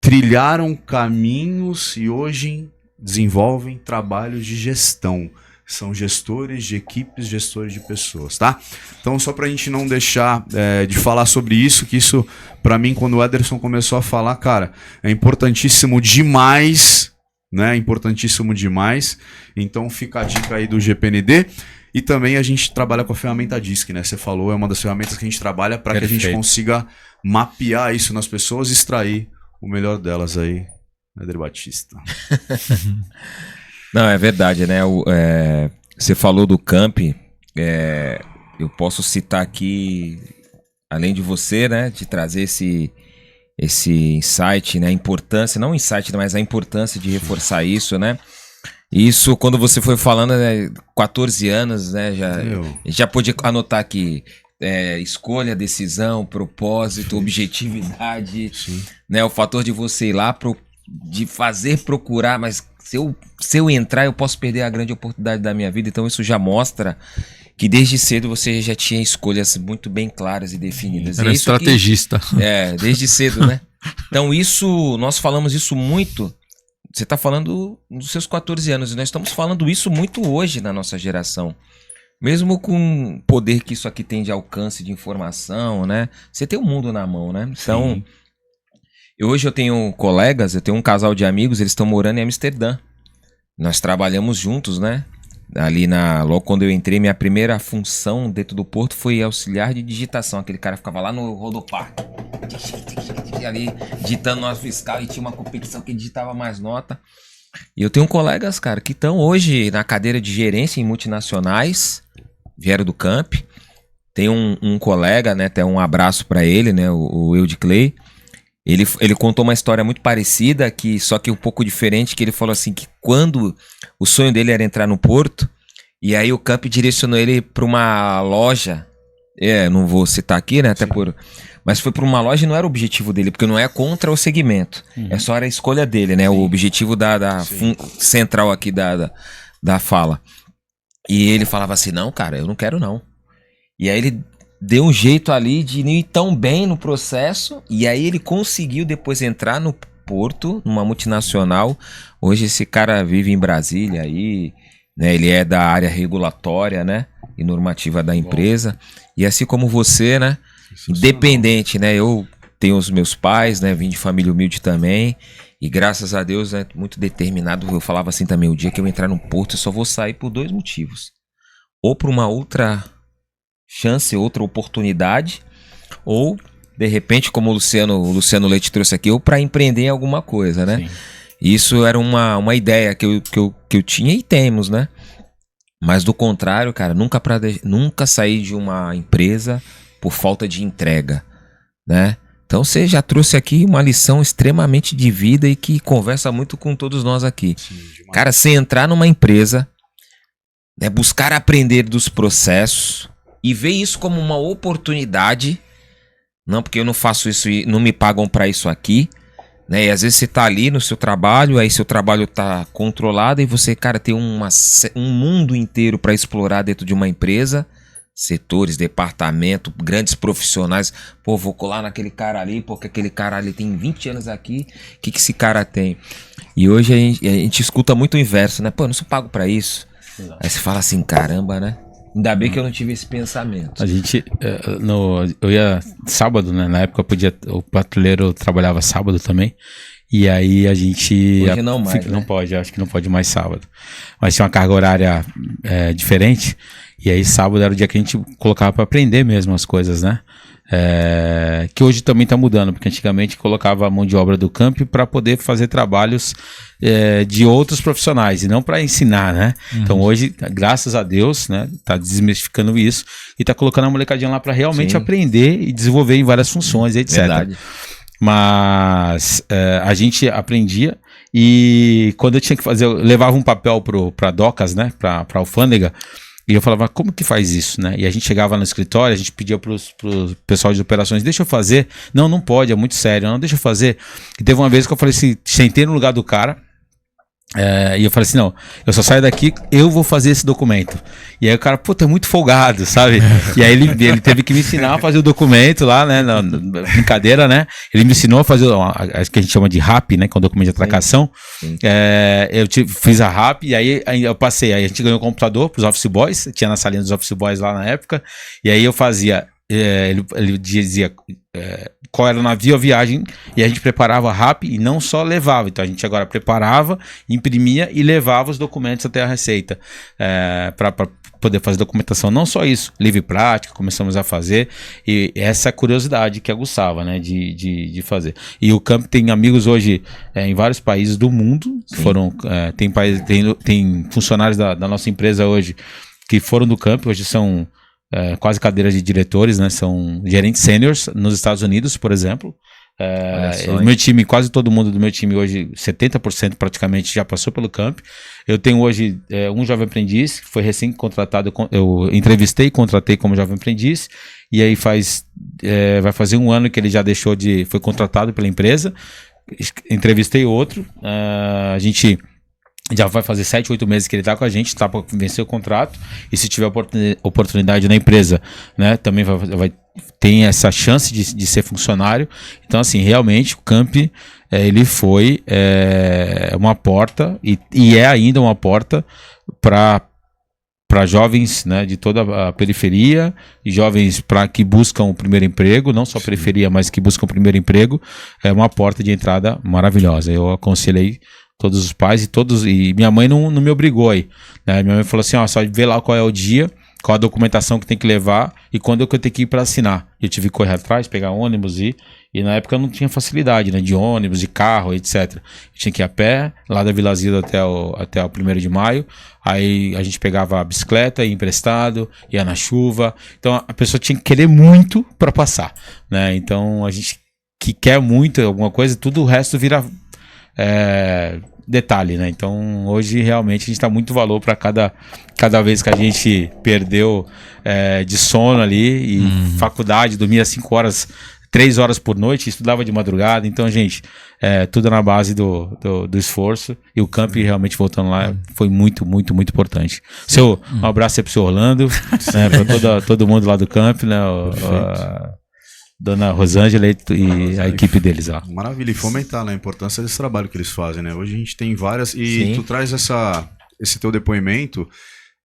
trilharam caminhos e hoje desenvolvem trabalhos de gestão. São gestores de equipes, gestores de pessoas, tá? Então, só pra gente não deixar de falar sobre isso, que isso, pra mim, quando o Ederson começou a falar, cara, é importantíssimo demais, né? Importantíssimo demais. Então, fica a dica aí do GPND. E também a gente trabalha com a ferramenta DISC, né? Você falou, é uma das ferramentas que a gente trabalha para que a gente consiga mapear isso nas pessoas e extrair o melhor delas aí. Éder Batista. Não, é verdade, né? Você falou do camp, eu posso citar aqui, além de você, né, de trazer esse insight, né, a importância, não o insight, mas a importância de reforçar isso, né? Isso, quando você foi falando, 14 anos, né, já podia anotar aqui, escolha, decisão, propósito, objetividade, né, o fator de você ir lá, de fazer procurar, mas se eu entrar, eu posso perder a grande oportunidade da minha vida. Então isso já mostra que desde cedo você já tinha escolhas muito bem claras e definidas. Era estrategista. Desde cedo, né? Então isso, nós falamos isso muito. Você está falando dos seus 14 anos, e nós estamos falando isso muito hoje na nossa geração. Mesmo com o poder que isso aqui tem de alcance de informação, né? Você tem o mundo na mão, né? Então... Sim. Hoje eu tenho colegas, eu tenho um casal de amigos, eles estão morando em Amsterdã. Nós trabalhamos juntos, né? Ali logo quando eu entrei, minha primeira função dentro do porto foi auxiliar de digitação. Aquele cara ficava lá no rodoparque, ali digitando nosso fiscal e tinha uma competição que digitava mais nota. E eu tenho colegas, cara, que estão hoje na cadeira de gerência em multinacionais, vieram do camp. Tem um colega, né? Até um abraço para ele, né? O Eude Clay. Ele contou uma história muito parecida, só que um pouco diferente, que ele falou assim, que quando o sonho dele era entrar no Porto, e aí o camp direcionou ele para uma loja, não vou citar aqui, né, mas foi para uma loja e não era o objetivo dele, porque não é contra o segmento, só era a escolha dele, né, o objetivo central aqui da fala. E ele falava assim, não, cara, eu não quero não. E aí ele deu um jeito ali de não ir tão bem no processo, e aí ele conseguiu depois entrar no Porto, numa multinacional. Hoje esse cara vive em Brasília aí, né? Ele é da área regulatória, né, e normativa da empresa. E assim como você, né, independente, né, eu tenho os meus pais, né, vim de família humilde também, e graças a Deus, né, muito determinado. Eu falava assim também, o dia que eu entrar no Porto eu só vou sair por 2 motivos: ou por uma outra chance, outra oportunidade, ou de repente, como o Luciano Leite trouxe aqui, ou para empreender em alguma coisa, né? Sim. Isso era uma ideia que eu tinha e temos, né? Mas do contrário, cara, nunca sair de uma empresa por falta de entrega, né? Então você já trouxe aqui uma lição extremamente de vida e que conversa muito com todos nós aqui. Sim, demais. Cara, você entrar numa empresa, né, buscar aprender dos processos e ver isso como uma oportunidade, não porque eu não faço isso e não me pagam para isso aqui, né? E às vezes você tá ali no seu trabalho, aí seu trabalho tá controlado e você, cara, tem um mundo inteiro para explorar dentro de uma empresa, setores, departamento, grandes profissionais. Pô, vou colar naquele cara ali, porque aquele cara ali tem 20 anos aqui, o que esse cara tem? E hoje a gente escuta muito o inverso, né? Pô, eu não sou pago para isso. Exato. Aí você fala assim, caramba, né? Ainda bem que eu não tive esse pensamento. A gente, eu ia sábado, né? Na época o patrulheiro trabalhava sábado também. E aí a gente... Hoje não mais, Não né? pode, acho que não pode mais sábado. Mas tinha uma carga horária diferente. E aí sábado era o dia que a gente colocava para aprender mesmo as coisas, né? Que hoje também está mudando, porque antigamente colocava a mão de obra do campo para poder fazer trabalhos de outros profissionais e não para ensinar, né? Então hoje, graças a Deus, né, tá desmistificando isso e tá colocando a molecadinha lá para realmente Sim. aprender e desenvolver em várias funções, etc. Verdade. Mas a gente aprendia e quando eu tinha que fazer, eu levava um papel para docas, né, para alfândega. E eu falava, como que faz isso, né? E a gente chegava no escritório, a gente pedia pro pessoal de operações, deixa eu fazer. Não pode, é muito sério. Não, deixa eu fazer. E teve uma vez que eu falei assim, sentei no lugar do cara, e eu falei assim, não, eu só saio daqui, eu vou fazer esse documento. E aí o cara, puta, é muito folgado, sabe? E aí ele teve que me ensinar a fazer o documento lá, né, na brincadeira, né? Ele me ensinou a fazer, acho que a gente chama de RAP, né, que é um documento de atracação. Sim. Fiz a RAP e aí eu passei, aí a gente ganhou um computador pros office boys, tinha na salinha dos office boys lá na época, e aí eu fazia, ele dizia qual era o navio, a viagem, e a gente preparava rápido e não só levava. Então a gente agora preparava, imprimia e levava os documentos até a Receita para poder fazer documentação. Não só isso, livre prática, começamos a fazer, e essa curiosidade que aguçava, né, de fazer. E o Camp tem amigos hoje em vários países do mundo. Foram, tem funcionários da nossa empresa hoje que foram do Camp, hoje são quase cadeiras de diretores, né? São gerentes sêniors nos Estados Unidos, por exemplo. O meu time, quase todo mundo do meu time hoje, 70% praticamente já passou pelo Camp. Eu tenho hoje um jovem aprendiz que foi recém-contratado, eu entrevistei e contratei como jovem aprendiz, e aí vai fazer um ano que ele já foi contratado pela empresa. Entrevistei outro, a gente já vai fazer 7, 8 meses que ele está com a gente, está para vencer o contrato, e se tiver oportunidade na empresa, né, também tem essa chance de ser funcionário. Então, assim, realmente o Camp, ele foi uma porta, e é ainda uma porta para jovens, né, de toda a periferia, e jovens que buscam o primeiro emprego, não só a periferia, mas que buscam o primeiro emprego. É uma porta de entrada maravilhosa. Eu aconselhei todos os pais e minha mãe não me obrigou aí, né? Minha mãe falou assim, só vê lá qual é o dia, qual a documentação que tem que levar e quando que eu tenho que ir para assinar. Eu tive que correr atrás, pegar ônibus e na época eu não tinha facilidade, né, de ônibus, de carro, etc. Eu tinha que ir a pé, lá da Vila Zilda até o 1º de maio, aí a gente pegava a bicicleta, ia emprestado, ia na chuva. Então a pessoa tinha que querer muito para passar, né? Então a gente que quer muito alguma coisa, tudo o resto vira detalhe, né? Então hoje realmente a gente dá muito valor para cada vez que a gente perdeu de sono ali, e faculdade, dormia 5 horas, 3 horas por noite, estudava de madrugada. Então, gente, tudo na base do esforço, e o Camp realmente voltando lá foi muito, muito, muito importante. Um abraço aí pro seu Orlando, né, para todo mundo lá do Camp, né? Dona Rosângela e a equipe deles lá. Maravilha, e fomentar, né, a importância desse trabalho que eles fazem, né? Hoje a gente tem várias, e Sim. tu traz esse teu depoimento,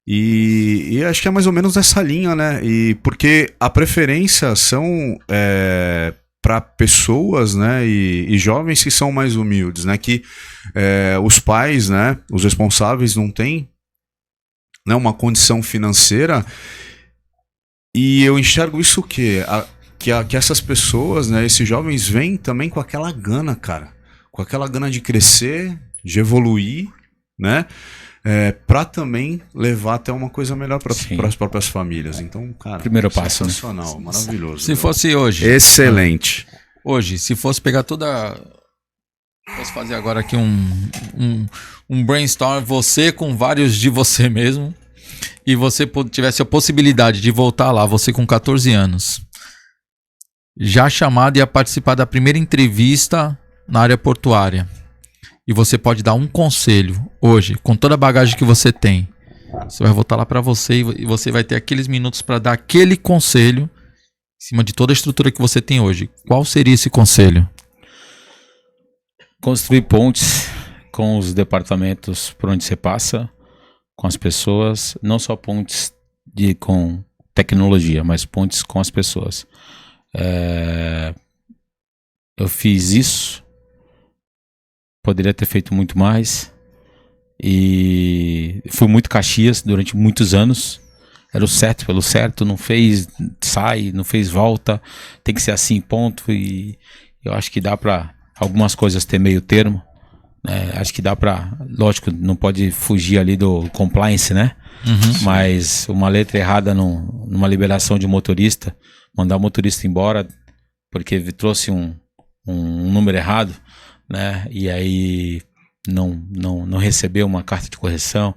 e acho que é mais ou menos nessa linha, né? E porque a preferência são para pessoas, né, e jovens que são mais humildes, né? Que os pais, né, os responsáveis não têm, né, uma condição financeira, e eu enxergo isso o quê? que essas pessoas, né, esses jovens vêm também com aquela gana, cara. Com aquela gana de crescer, de evoluir, né? Para também levar até uma coisa melhor para as próprias famílias. Então, cara, primeiro passo, sensacional, né? Maravilhoso. Se fosse hoje. Excelente. Hoje, se fosse pegar toda... Posso fazer agora aqui um brainstorm, você com vários de você mesmo, e você tivesse a possibilidade de voltar lá, você com 14 anos, já chamado e a participar da primeira entrevista na área portuária, e você pode dar um conselho hoje, com toda a bagagem que você tem, você vai voltar lá para você e você vai ter aqueles minutos para dar aquele conselho em cima de toda a estrutura que você tem hoje. Qual seria esse conselho? Construir pontes com os departamentos por onde você passa, com as pessoas, não só pontes com tecnologia, mas pontes com as pessoas. Eu fiz isso, poderia ter feito muito mais, e fui muito Caxias durante muitos anos. Era o certo pelo certo, não fez sai, não fez volta, tem que ser assim, ponto. E eu acho que dá para algumas coisas ter meio termo, né? Acho que dá para, lógico, não pode fugir ali do compliance, né? Mas uma letra errada numa liberação de motorista, mandar o motorista embora porque trouxe um número errado, né? E aí não recebeu uma carta de correção,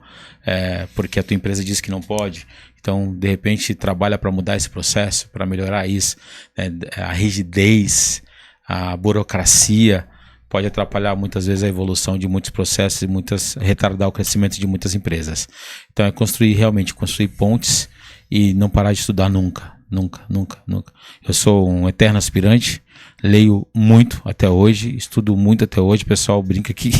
porque a tua empresa disse que não pode. Então, de repente, trabalha para mudar esse processo, para melhorar isso, né? A rigidez, a burocracia pode atrapalhar muitas vezes a evolução de muitos processos e retardar o crescimento de muitas empresas. Então é construir pontes e não parar de estudar nunca. Eu sou um eterno aspirante, leio muito até hoje, estudo muito até hoje. O pessoal brinca que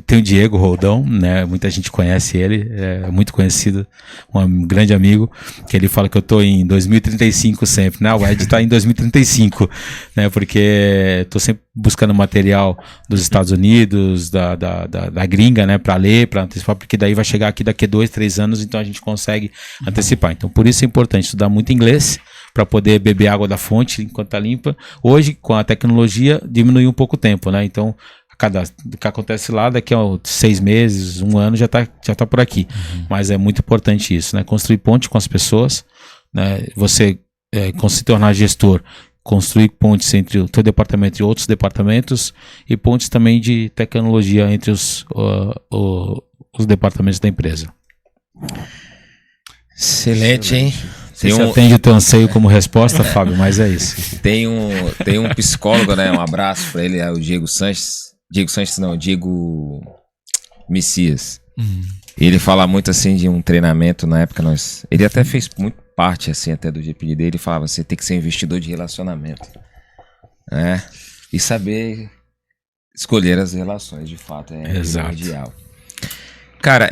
tem o Diego Roldão, né? Muita gente conhece ele, é muito conhecido, um grande amigo, que ele fala que eu estou em 2035 sempre, né? O Ed está em 2035, né? Porque estou sempre buscando material dos Estados Unidos, da gringa, né? Para ler, para antecipar, porque daí vai chegar aqui daqui a 2, 3 anos, então a gente consegue antecipar. Então por isso é importante estudar muito inglês, para poder beber água da fonte enquanto está limpa. Hoje, com a tecnologia, diminuiu um pouco o tempo, né? Então, o que acontece lá, daqui a 6 meses, 1 ano, já tá por aqui. Mas é muito importante isso, né? Construir ponte com as pessoas, né? Você, se tornar gestor, construir pontes entre o teu departamento e outros departamentos, e pontes também de tecnologia entre os departamentos da empresa. Excelente, hein? Você atende o teu anseio como resposta, Fábio, mas é isso. Tem um psicólogo, né? Um abraço pra ele, é o Diego Sanches. Diego Messias. Ele fala muito assim de um treinamento na época. Ele até fez muito parte assim até do GPD. Ele falava: você tem que ser investidor de relacionamento, né? E saber escolher as relações, de fato, é primordial. Cara,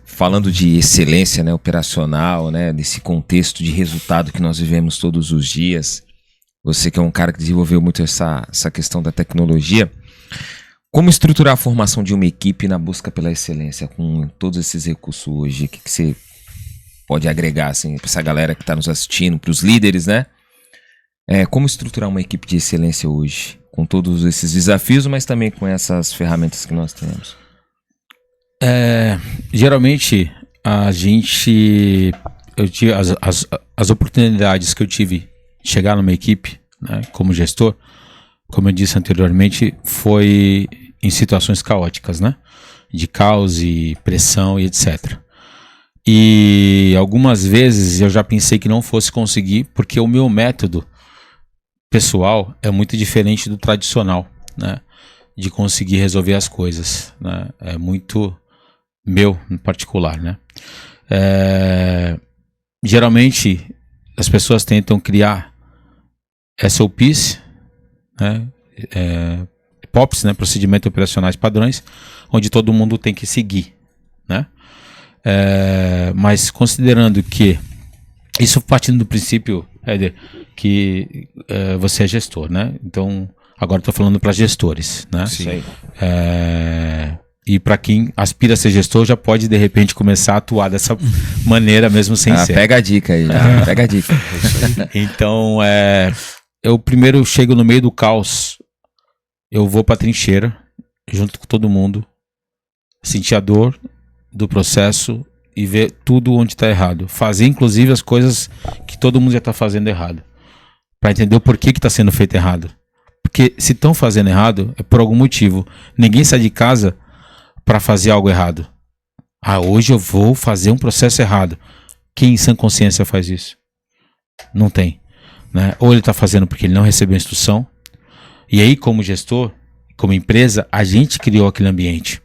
falando de excelência, né, operacional, né, desse contexto de resultado que nós vivemos todos os dias, você que é um cara que desenvolveu muito essa questão da tecnologia, como estruturar a formação de uma equipe na busca pela excelência com todos esses recursos hoje? O que você pode agregar assim, para essa galera que está nos assistindo, para os líderes, né? Como estruturar uma equipe de excelência hoje, com todos esses desafios, mas também com essas ferramentas que nós temos? Geralmente as oportunidades que eu tive de chegar numa equipe, né, como gestor, como eu disse anteriormente, foi em situações caóticas, né, de caos e pressão e etc. E algumas vezes eu já pensei que não fosse conseguir, porque o meu método pessoal é muito diferente do tradicional, né, de conseguir resolver as coisas, né, é muito meu em particular, né? Geralmente as pessoas tentam criar SOPs, né? POPs, né? Procedimentos operacionais padrões, onde todo mundo tem que seguir, né? Mas considerando que isso partindo do princípio, Éder, que você é gestor, né? Então agora estou falando para gestores, né? Sim. E para quem aspira a ser gestor, já pode, de repente, começar a atuar dessa maneira, mesmo sem ser. Pega a dica aí, pega a dica. Então, eu primeiro chego no meio do caos, eu vou pra trincheira, junto com todo mundo, sentir a dor do processo e ver tudo onde tá errado. Fazer, inclusive, as coisas que todo mundo já tá fazendo errado. Pra entender o porquê que tá sendo feito errado. Porque se estão fazendo errado, é por algum motivo. Ninguém sai de casa para fazer algo errado. Hoje eu vou fazer um processo errado. Quem em sã consciência faz isso? Não tem, né? Ou ele está fazendo porque ele não recebeu instrução. E aí, como gestor, como empresa, a gente criou aquele ambiente.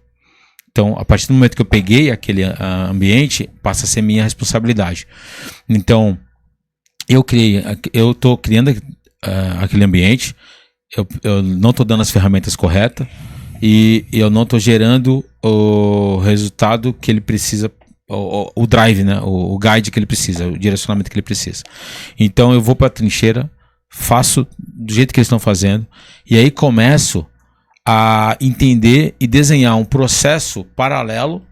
Então, a partir do momento que eu peguei aquele ambiente, passa a ser minha responsabilidade. Então, eu estou criando aquele ambiente, eu não estou dando as ferramentas corretas, e eu não estou gerando o resultado que ele precisa, o drive, né? O guide que ele precisa, o direcionamento que ele precisa. Então eu vou para a trincheira, faço do jeito que eles estão fazendo, e aí começo a entender e desenhar um processo paralelo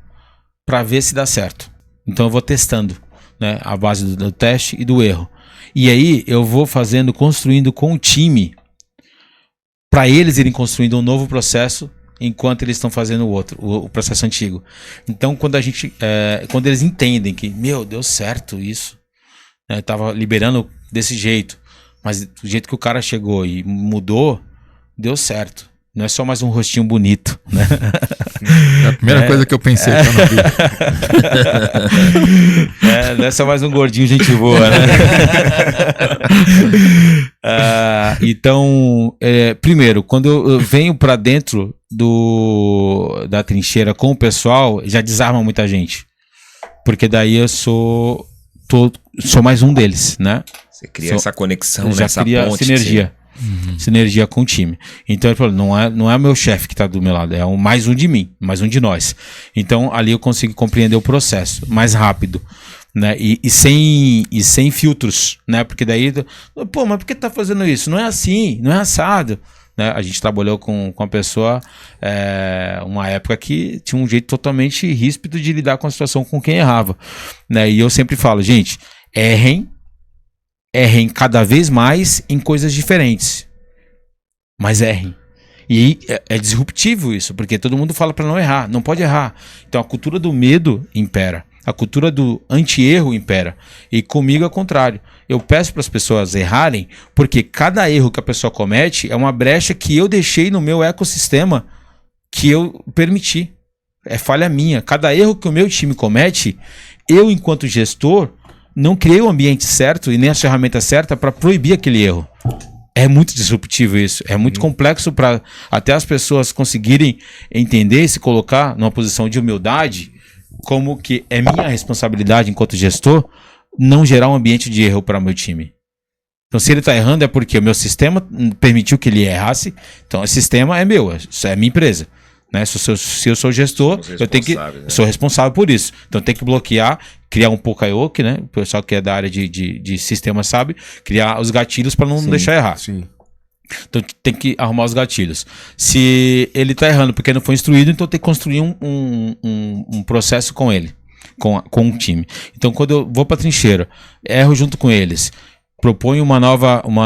para ver se dá certo. Então eu vou testando, né? A base do teste e do erro. E aí eu vou construindo com o time, para eles irem construindo um novo processo enquanto eles estão fazendo o processo antigo. Então, quando eles entendem que, deu certo isso, né, tava liberando desse jeito, mas do jeito que o cara chegou e mudou, deu certo. Não é só mais um rostinho bonito, né? É a primeira coisa que eu pensei quando eu vi. Não é só mais um gordinho gente boa, né? Então, primeiro, quando eu venho para dentro da trincheira com o pessoal, já desarma muita gente. Porque daí eu sou mais um deles, né? Você cria essa conexão, já essa cria ponte. Sinergia. Sinergia com o time. Então ele falou, não é o meu chefe que está do meu lado, é mais um de mim, mais um de nós. Então ali eu consigo compreender o processo mais rápido, né? E sem filtros, né? Porque daí, mas por que tá fazendo isso? Não é assim, não é assado, né? A gente trabalhou com a pessoa uma época que tinha um jeito totalmente ríspido de lidar com a situação com quem errava, né? E eu sempre falo, gente, errem cada vez mais em coisas diferentes, mas errem. E é disruptivo isso, porque todo mundo fala para não errar, não pode errar. Então a cultura do medo impera, a cultura do anti-erro impera, e comigo é o contrário. Eu peço para as pessoas errarem, porque cada erro que a pessoa comete é uma brecha que eu deixei no meu ecossistema, que eu permiti, é falha minha. Cada erro que o meu time comete, eu enquanto gestor não criei o ambiente certo e nem as ferramentas certas para proibir aquele erro. É muito disruptivo isso. É muito complexo para até as pessoas conseguirem entender e se colocar numa posição de humildade, como que é minha responsabilidade enquanto gestor não gerar um ambiente de erro para o meu time. Então, se ele está errando é porque o meu sistema permitiu que ele errasse. Então, o sistema é meu, isso é minha empresa. Né? Se eu sou gestor, eu sou responsável por isso. Então eu tenho que bloquear, criar um Poka-yoke, né? O pessoal que é da área de sistema sabe, criar os gatilhos para não deixar errar. Sim. Então tem que arrumar os gatilhos. Se ele está errando porque não foi instruído, então tem que construir um processo com ele, com o time. Então quando eu vou para a trincheira, erro junto com eles, proponho uma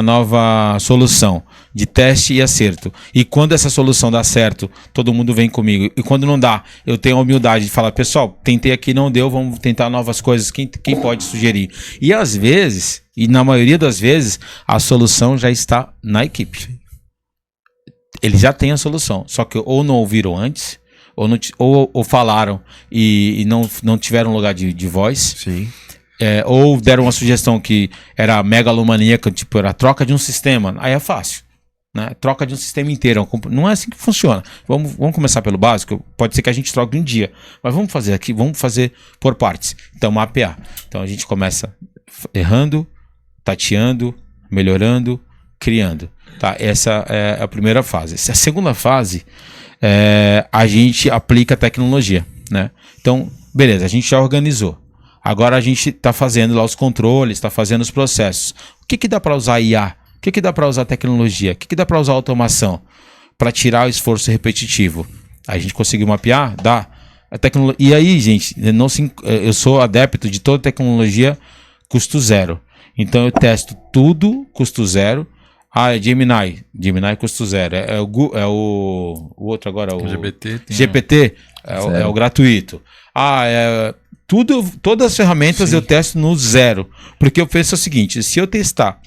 nova solução de teste e acerto. E quando essa solução dá certo, todo mundo vem comigo. E quando não dá, eu tenho a humildade de falar, pessoal, tentei aqui, não deu, vamos tentar novas coisas. Quem pode sugerir? E às vezes, e na maioria das vezes, a solução já está na equipe. Eles já têm a solução, só que ou não ouviram antes, ou falaram e não tiveram lugar de voz. Sim. Ou deram uma sugestão que era megalomaníaca, tipo, era a troca de um sistema. Aí é fácil, né? Troca de um sistema inteiro. Não é assim que funciona. Vamos começar pelo básico. Pode ser que a gente troque um dia, mas vamos fazer por partes. Então, mapear. Então a gente começa errando, tateando, melhorando, criando. Tá? Essa é a primeira fase. A segunda fase, a gente aplica a tecnologia, né? Então, beleza, a gente já organizou. Agora a gente está fazendo lá os controles, está fazendo os processos. O que dá para usar IA? O que dá para usar tecnologia? O que dá para usar automação? Para tirar o esforço repetitivo. A gente conseguiu mapear? Dá. E aí, gente, eu sou adepto de toda tecnologia custo zero. Então eu testo tudo custo zero. É Gemini custo zero. O outro agora, o GPT é o gratuito. Todas as ferramentas eu testo no zero. Porque eu penso o seguinte, se eu testar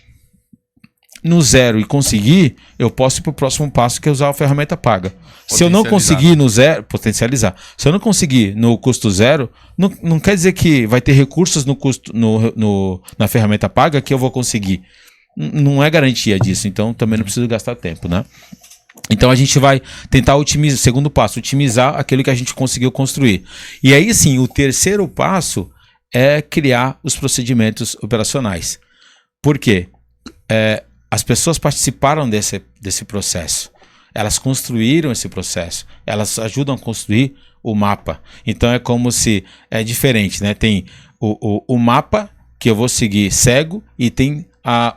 no zero e conseguir, eu posso ir para o próximo passo, que é usar a ferramenta paga. Se eu não conseguir no zero, potencializar. Se eu não conseguir no custo zero, não quer dizer que vai ter recursos na ferramenta paga que eu vou conseguir. Não é garantia disso, então também não preciso gastar tempo, né? Então a gente vai tentar otimizar, segundo passo, otimizar aquilo que a gente conseguiu construir. E aí sim, o terceiro passo é criar os procedimentos operacionais. Por quê? As pessoas participaram desse processo. Elas construíram esse processo. Elas ajudam a construir o mapa. Então é como se... É diferente, né? Tem o mapa que eu vou seguir cego e tem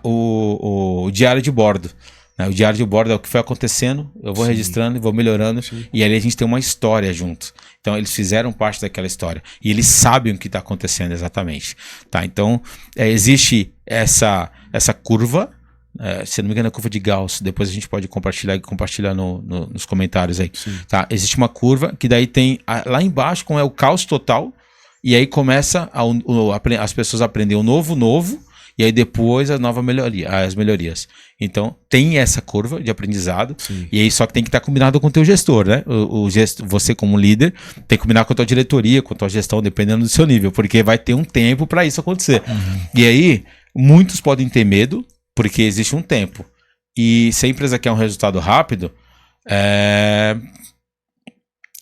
o diário de bordo. Né? O diário de bordo é o que foi acontecendo, eu vou registrando e vou melhorando. Sim. E ali a gente tem uma história junto. Então eles fizeram parte daquela história. E eles sabem o que está acontecendo exatamente. Tá? Então existe essa curva... se não me engano é a curva de Gauss, depois a gente pode compartilhar nos comentários aí, tá? Existe uma curva que daí tem lá embaixo como é o caos total, e aí começa as pessoas aprendem o novo, e aí depois as melhorias. Então tem essa curva de aprendizado. Sim. E aí só que tem que estar combinado com o teu gestor, né? Você como líder tem que combinar com a tua diretoria, com a tua gestão, dependendo do seu nível, porque vai ter um tempo para isso acontecer. E aí muitos podem ter medo, porque existe um tempo. E se a empresa quer um resultado rápido,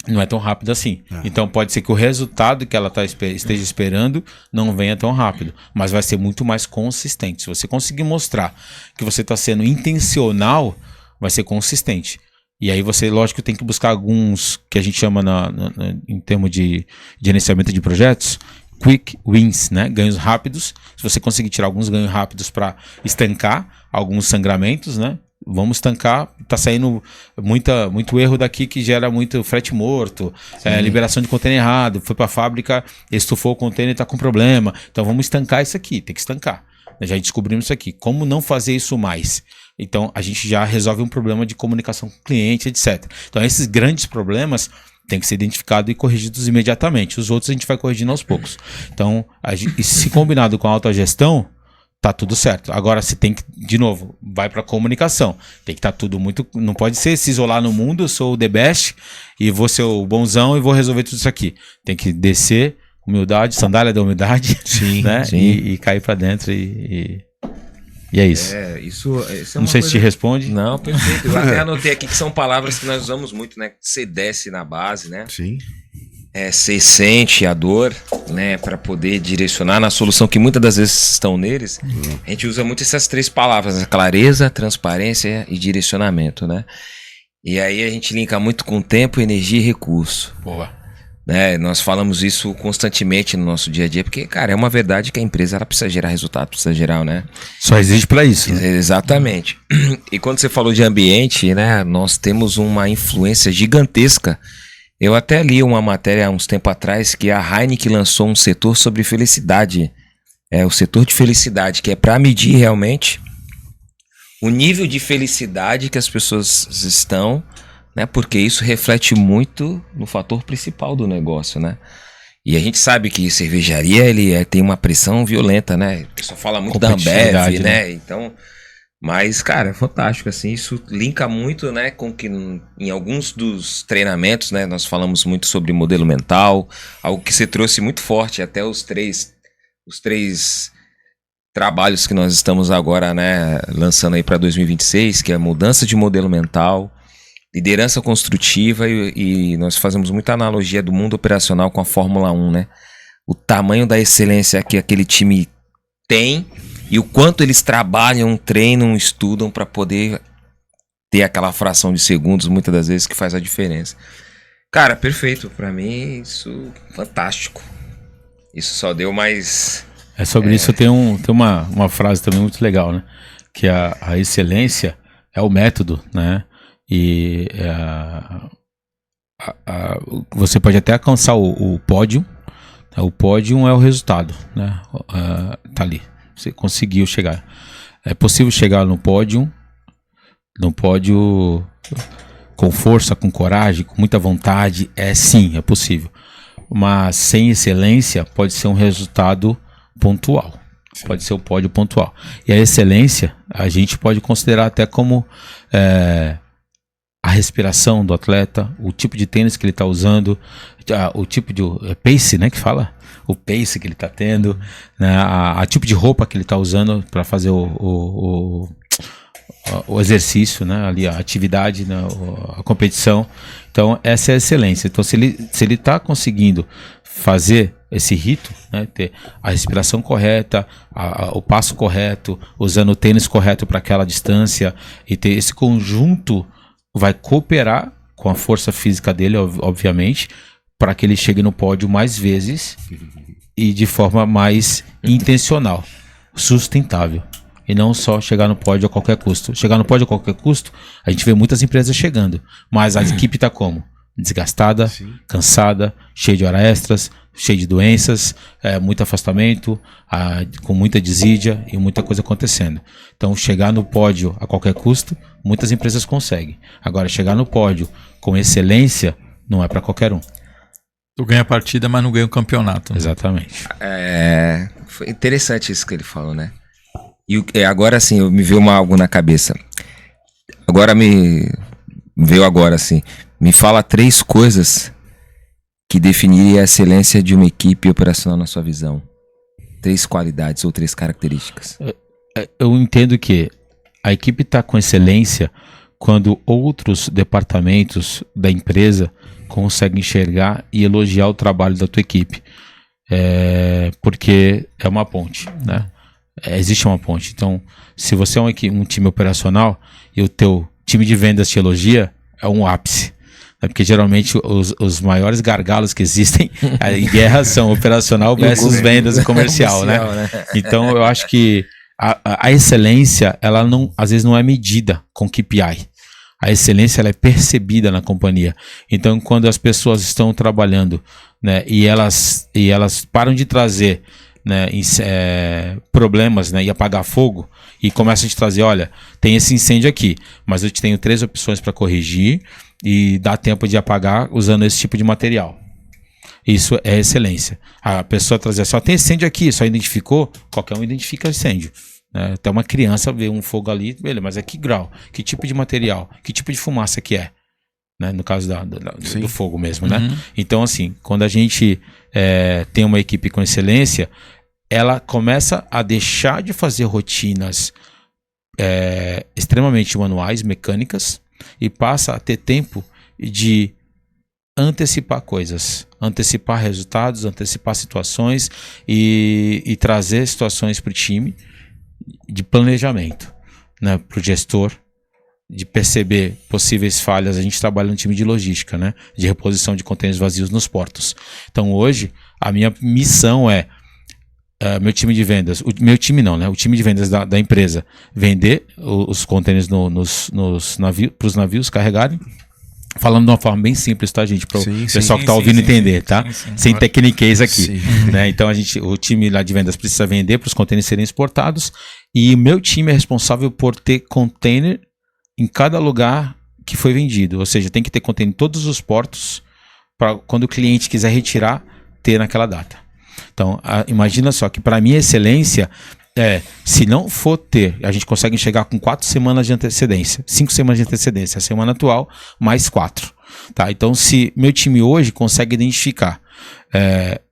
não é tão rápido assim. Então pode ser que o resultado que ela esteja esperando não venha tão rápido, mas vai ser muito mais consistente. Se você conseguir mostrar que você está sendo intencional, vai ser consistente. E aí você, lógico, tem que buscar alguns que a gente chama em termos de gerenciamento de projetos, quick wins, né? Ganhos rápidos. Se você conseguir tirar alguns ganhos rápidos para estancar alguns sangramentos, né? Vamos estancar, tá saindo muito erro daqui que gera muito frete morto, liberação de container errado, foi para a fábrica, estufou o container e está com problema. Então vamos estancar isso aqui, tem que estancar. Já descobrimos isso aqui. Como não fazer isso mais? Então a gente já resolve um problema de comunicação com o cliente, etc. Então esses grandes problemas tem que ser identificado e corrigidos imediatamente. Os outros a gente vai corrigindo aos poucos. Então, se combinado com a autogestão, tá tudo certo. Agora, você tem que, de novo, vai para comunicação. Tem que estar tudo muito... Não pode ser se isolar no mundo, eu sou o the best e vou ser o bonzão e vou resolver tudo isso aqui. Tem que descer, humildade, sandália da humildade, sim, né? Sim. E cair para dentro e é isso. Isso é não sei se te responde. Não, perfeito. Eu até anotei aqui que são palavras que nós usamos muito, né? Você desce na base, né? Sim. Você sente a dor, né? Para poder direcionar na solução que muitas das vezes estão neles. A gente usa muito essas três palavras, né? Clareza, transparência e direcionamento, né? E aí a gente linka muito com tempo, energia e recurso. Boa. Né? Nós falamos isso constantemente no nosso dia a dia, porque, cara, é uma verdade que a empresa ela precisa gerar resultado, precisa gerar, né? Só existe para isso, né? Exatamente. E quando você falou de ambiente, né? Nós temos uma influência gigantesca. Eu até li uma matéria há uns tempos atrás que a Heineken lançou um setor sobre felicidade. O setor de felicidade, que é para medir realmente o nível de felicidade que as pessoas estão, né? Porque isso reflete muito no fator principal do negócio, né? E a gente sabe que cervejaria ele tem uma pressão violenta, né? O pessoal fala muito da Ambev, né? Então, mas, cara, é fantástico, assim, isso linka muito, né, com que em alguns dos treinamentos, né, nós falamos muito sobre modelo mental, algo que você trouxe muito forte, até os três trabalhos que nós estamos agora, né, lançando aí para 2026, que é mudança de modelo mental, liderança construtiva e nós fazemos muita analogia do mundo operacional com a Fórmula 1, né? O tamanho da excelência que aquele time tem e o quanto eles trabalham, treinam, estudam para poder ter aquela fração de segundos, muitas das vezes, que faz a diferença. Cara, perfeito. Para mim, isso fantástico. Isso só deu mais... sobre isso tem uma frase também muito legal, né? Que a excelência é o método, né? E você pode até alcançar o pódio. O pódio é o resultado, né? Tá ali. Você conseguiu chegar. É possível chegar no pódio com força, com coragem, com muita vontade. Sim, é possível. Mas sem excelência pode ser um resultado pontual. Sim. Pode ser o pódio pontual. E a excelência a gente pode considerar até como a respiração do atleta, o tipo de tênis que ele está usando, o tipo de pace, né, que fala? O pace que ele está tendo, né, a tipo de roupa que ele está usando para fazer o exercício, né, ali a atividade, né, a competição. Então essa é a excelência. Então se ele está conseguindo fazer esse rito, né, ter a respiração correta, o passo correto, usando o tênis correto para aquela distância, e ter esse conjunto, vai cooperar com a força física dele, obviamente, para que ele chegue no pódio mais vezes e de forma mais intencional, sustentável. E não só chegar no pódio a qualquer custo. Chegar no pódio a qualquer custo, a gente vê muitas empresas chegando, mas a equipe está como? Desgastada, sim, cansada, cheia de horas extras, cheia de doenças, muito afastamento, com muita desídia e muita coisa acontecendo. Então, chegar no pódio a qualquer custo, muitas empresas conseguem. Agora, chegar no pódio com excelência não é para qualquer um. Tu ganha a partida, mas não ganha o campeonato. Né? Exatamente. Foi interessante isso que ele falou, né? E agora sim, me veio algo na cabeça. Agora me veio assim. Me fala 3 coisas que definiria a excelência de uma equipe operacional na sua visão. 3 qualidades ou 3 características. Eu entendo que a equipe está com excelência quando outros departamentos da empresa conseguem enxergar e elogiar o trabalho da tua equipe. Porque é uma ponte, né? Existe uma ponte. Então, se você é um time operacional e o teu time de vendas te elogia, é um ápice. Porque geralmente os maiores gargalos que existem em guerra são operacional versus vendas e comercial, né? Então eu acho que a excelência, ela não, às vezes não é medida com KPI. A excelência, ela é percebida na companhia. Então quando as pessoas estão trabalhando, né, e elas param de trazer, né, problemas, né, e apagar fogo, e começam a te trazer, olha, tem esse incêndio aqui, mas eu te tenho 3 opções para corrigir e dá tempo de apagar usando esse tipo de material. Isso é excelência. A pessoa trazer, só tem incêndio aqui, só identificou, qualquer um identifica incêndio. Né? Até uma criança vê um fogo ali, beleza, mas é que grau, que tipo de material, que tipo de fumaça que é, né? No caso do fogo mesmo, né? Então assim, quando a gente tem uma equipe com excelência, ela começa a deixar de fazer rotinas extremamente manuais, mecânicas, e passa a ter tempo de antecipar coisas, antecipar resultados, antecipar situações e trazer situações para o time de planejamento, né, para o gestor, de perceber possíveis falhas. A gente trabalha no time de logística, né, de reposição de contêineres vazios nos portos. Então hoje a minha missão meu time de vendas, meu time não, né? O time de vendas da empresa vender os contêineres nos navios, para os navios carregarem. Falando de uma forma bem simples, tá, gente? Para o pessoal que está ouvindo entender, tá? Sem tecniquez aqui. Né? Então o time lá de vendas precisa vender para os contêineres serem exportados, e o meu time é responsável por ter container em cada lugar que foi vendido. Ou seja, tem que ter container em todos os portos para quando o cliente quiser retirar, ter naquela data. Então, imagina só que para mim a excelência se não for ter, a gente consegue chegar com 4 semanas de antecedência, 5 semanas de antecedência, a semana atual, mais 4. Tá? Então, se meu time hoje consegue identificar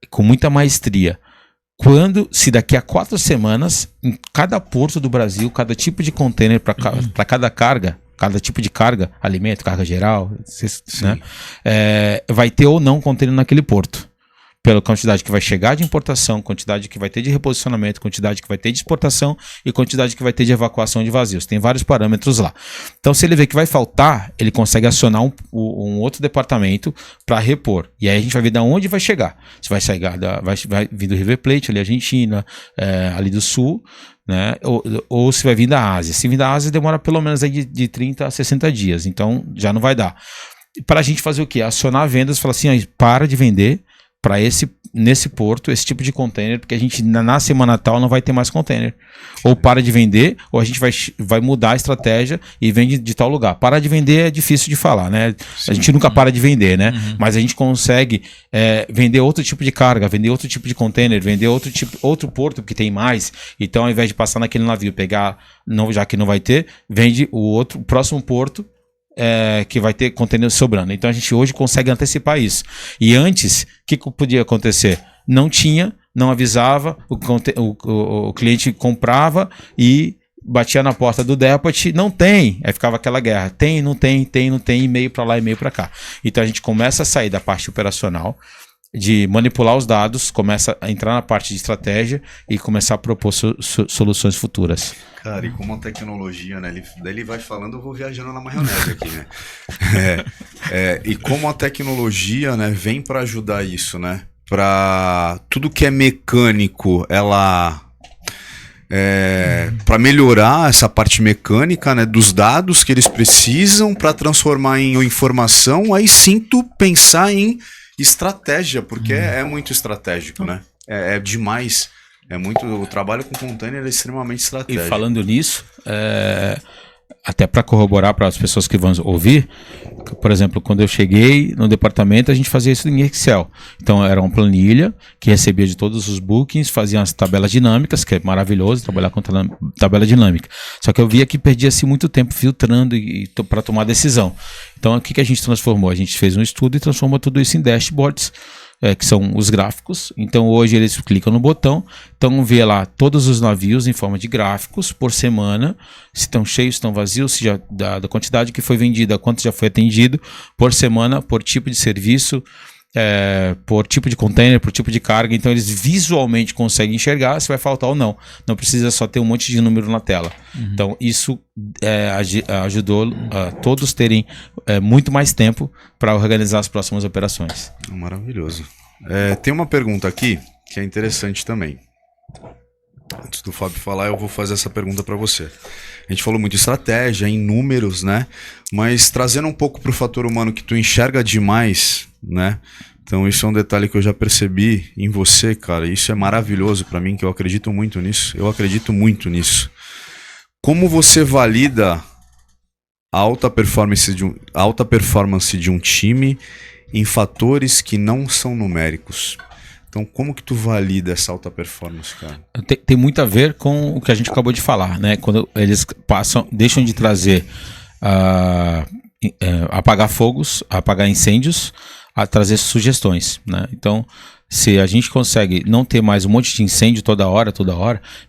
com muita maestria, se daqui a 4 semanas, em cada porto do Brasil, cada tipo de container para cada carga, cada tipo de carga, alimento, carga geral, né, vai ter ou não container naquele porto. Pela quantidade que vai chegar de importação, quantidade que vai ter de reposicionamento, quantidade que vai ter de exportação e quantidade que vai ter de evacuação de vazios. Tem vários parâmetros lá. Então, se ele vê que vai faltar, ele consegue acionar um outro departamento para repor. E aí a gente vai ver de onde vai chegar. Se vai chegar, vai vir do River Plate, ali Argentina, ali do Sul, né? Ou se vai vir da Ásia. Se vir da Ásia, demora pelo menos aí de 30 a 60 dias. Então, já não vai dar. para a gente fazer o quê? Acionar vendas, falar assim, ó, para de vender para nesse porto, esse tipo de container, porque a gente na semana tal não vai ter mais container. Ou para de vender, ou a gente vai mudar a estratégia e vende de tal lugar. Parar de vender é difícil de falar, né? Sim. A gente nunca para de vender, né? Mas a gente consegue vender outro tipo de carga, vender outro tipo de container, vender outro porto que tem mais. Então, ao invés de passar naquele navio, pegar, já que não vai ter, vende o próximo porto, que vai ter container sobrando. Então a gente hoje consegue antecipar isso. E antes, o que podia acontecer? Não tinha, não avisava, o cliente comprava e batia na porta do depot, não tem. Aí ficava aquela guerra, tem, não tem, e-mail para lá, e-mail para cá. Então a gente começa a sair da parte operacional, de manipular os dados, começa a entrar na parte de estratégia e começar a propor soluções futuras. Cara, e como a tecnologia, né? Daí ele vai falando, eu vou viajando na maionese aqui, né? E como a tecnologia, né, vem para ajudar isso, né? Para tudo que é mecânico, ela... para melhorar essa parte mecânica, né, dos dados que eles precisam para transformar em informação, aí sim tu pensar em estratégia, porque é muito estratégico, né? É demais. O trabalho com container é extremamente estratégico. E falando nisso, até para corroborar para as pessoas que vão ouvir, por exemplo, quando eu cheguei no departamento, a gente fazia isso em Excel. Então era uma planilha que recebia de todos os bookings, fazia as tabelas dinâmicas, que é maravilhoso trabalhar com tabela dinâmica. Só que eu via que perdia-se muito tempo filtrando para tomar decisão. Então o que a gente transformou? A gente fez um estudo e transformou tudo isso em dashboards, que são os gráficos. Então hoje eles clicam no botão, então vê lá todos os navios em forma de gráficos por semana, se estão cheios, se estão vazios, se já, da quantidade que foi vendida, quanto já foi atendido por semana, por tipo de serviço, por tipo de container, por tipo de carga. Então eles visualmente conseguem enxergar se vai faltar ou não. Não precisa só ter um monte de número na tela. Então isso ajudou a todos terem muito mais tempo para organizar as próximas operações. Maravilhoso. Tem uma pergunta aqui que é interessante também. Antes do Fábio falar, eu vou fazer essa pergunta para você. A gente falou muito de estratégia, em números, né? Mas trazendo um pouco para o fator humano que tu enxerga demais, né? Então isso é um detalhe que eu já percebi em você, cara. Isso é maravilhoso para mim, que eu acredito muito nisso. Eu acredito muito nisso. Como você valida a alta performance de um time em fatores que não são numéricos? Então, como que tu valida essa alta performance, cara? Tem muito a ver com o que a gente acabou de falar, né? Quando eles deixam de trazer apagar fogos, apagar incêndios, a trazer sugestões, né? Então, se a gente consegue não ter mais um monte de incêndio toda hora,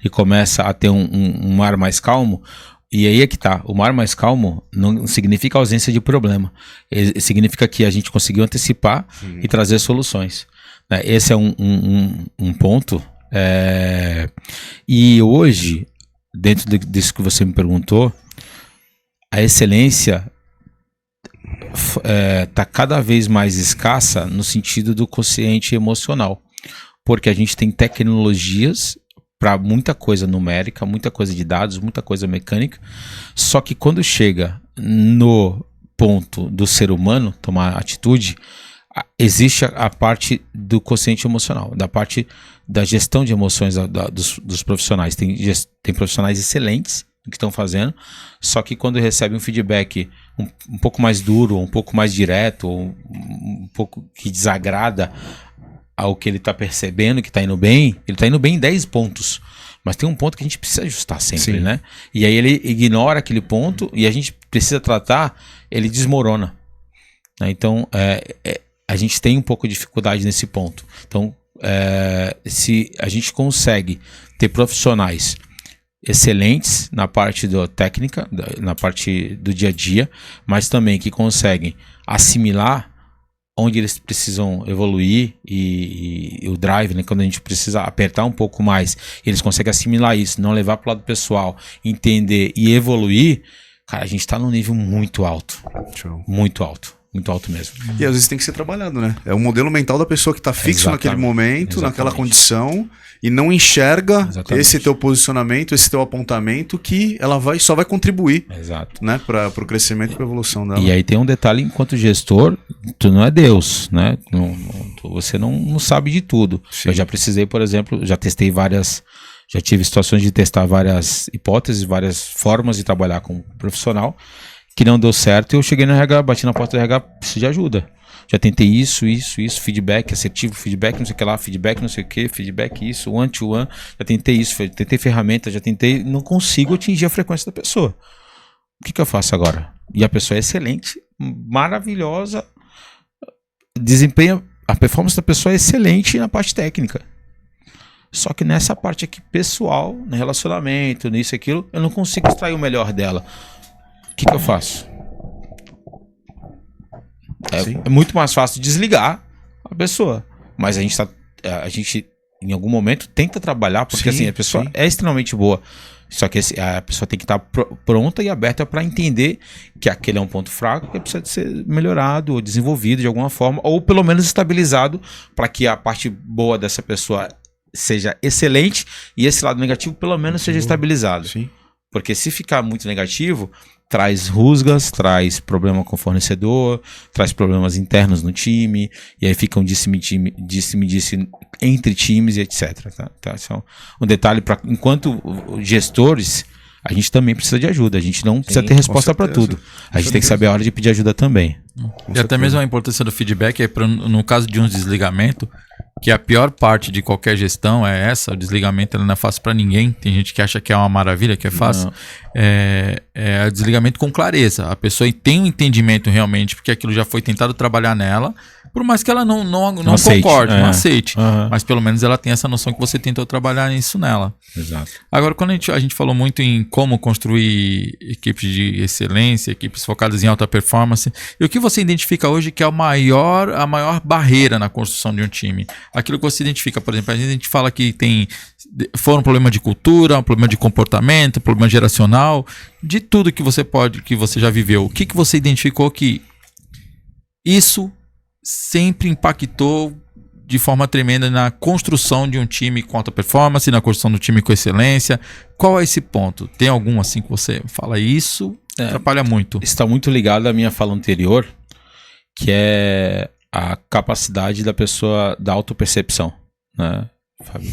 e começa a ter um mar mais calmo, e aí é que tá, o mar mais calmo não significa ausência de problema, significa que a gente conseguiu antecipar e trazer soluções. Esse é um ponto. E hoje, dentro disso que você me perguntou, a excelência está cada vez mais escassa no sentido do quociente emocional, porque a gente tem tecnologias para muita coisa numérica, muita coisa de dados, muita coisa mecânica, só que quando chega no ponto do ser humano tomar atitude, existe a parte do quociente emocional, da parte da gestão de emoções dos profissionais. Tem profissionais excelentes no que estão fazendo, só que quando recebe um feedback um pouco mais duro, um pouco mais direto, ou um pouco que desagrada ao que ele está percebendo, que está indo bem, ele está indo bem em 10 pontos. Mas tem um ponto que a gente precisa ajustar sempre, Sim. né? E aí ele ignora aquele ponto e a gente precisa tratar, ele desmorona. Então, a gente tem um pouco de dificuldade nesse ponto. Então, se a gente consegue ter profissionais excelentes na parte da técnica, na parte do dia a dia, mas também que conseguem assimilar onde eles precisam evoluir e o drive, né, quando a gente precisa apertar um pouco mais, eles conseguem assimilar isso, não levar para o lado pessoal, entender e evoluir, cara, a gente está num nível muito alto. Show. Muito alto. muito alto mesmo. E às vezes tem que ser trabalhado, né? É o modelo mental da pessoa que está fixo naquele momento, naquela condição, e não enxerga esse teu posicionamento, esse teu apontamento, que ela só vai contribuir, né, para o crescimento e para a evolução dela. E aí tem um detalhe, enquanto gestor, tu não é Deus, né? Você não sabe de tudo. Sim. Eu já precisei, por exemplo, já tive situações de testar várias hipóteses, várias formas de trabalhar com um profissional, que não deu certo, e eu cheguei no RH, bati na porta do RH, preciso de ajuda. Já tentei isso, feedback assertivo, feedback não sei o que lá, feedback não sei o que, feedback isso, one-to-one, já tentei isso, tentei ferramenta, não consigo atingir a frequência da pessoa. O que eu faço agora? E a pessoa é excelente, maravilhosa, a performance da pessoa é excelente na parte técnica. Só que nessa parte aqui pessoal, no relacionamento, nisso e aquilo, eu não consigo extrair o melhor dela. O que eu faço? É muito mais fácil desligar a pessoa. Mas a gente em algum momento tenta trabalhar, porque assim, a pessoa é extremamente boa. Só que a pessoa tem que estar pronta e aberta para entender que aquele é um ponto fraco que precisa de ser melhorado ou desenvolvido de alguma forma, ou pelo menos estabilizado, para que a parte boa dessa pessoa seja excelente e esse lado negativo pelo menos seja estabilizado. Sim. Porque se ficar muito negativo, traz rusgas, traz problema com o fornecedor, traz problemas internos no time, e aí fica um disse-me entre times e etc. Tá? Então, um detalhe, enquanto gestores, a gente também precisa de ajuda, a gente não precisa ter resposta para tudo. A gente tem que saber a hora de pedir ajuda também. E até mesmo a importância do feedback é no caso de um desligamento, que a pior parte de qualquer gestão é essa, o desligamento não é fácil para ninguém, tem gente que acha que é uma maravilha, que é fácil, é o desligamento com clareza, a pessoa tem um entendimento realmente, porque aquilo já foi tentado trabalhar nela, por mais que ela não concorde, não aceite, mas pelo menos ela tem essa noção que você tentou trabalhar isso nela. Exato. Agora, quando a gente falou muito em como construir equipes de excelência, equipes focadas em alta performance, e o que você identifica hoje que é a maior barreira na construção de um time? Aquilo que você identifica, por exemplo, a gente fala que for um problema de cultura, um problema de comportamento, um problema geracional, de tudo que você já viveu. O que você identificou que isso sempre impactou de forma tremenda na construção de um time com alta performance, na construção do time com excelência? Qual é esse ponto? Tem algum assim que você fala isso? Atrapalha muito. Está muito ligado à minha fala anterior, que é a capacidade da pessoa da autopercepção, né, Fábio?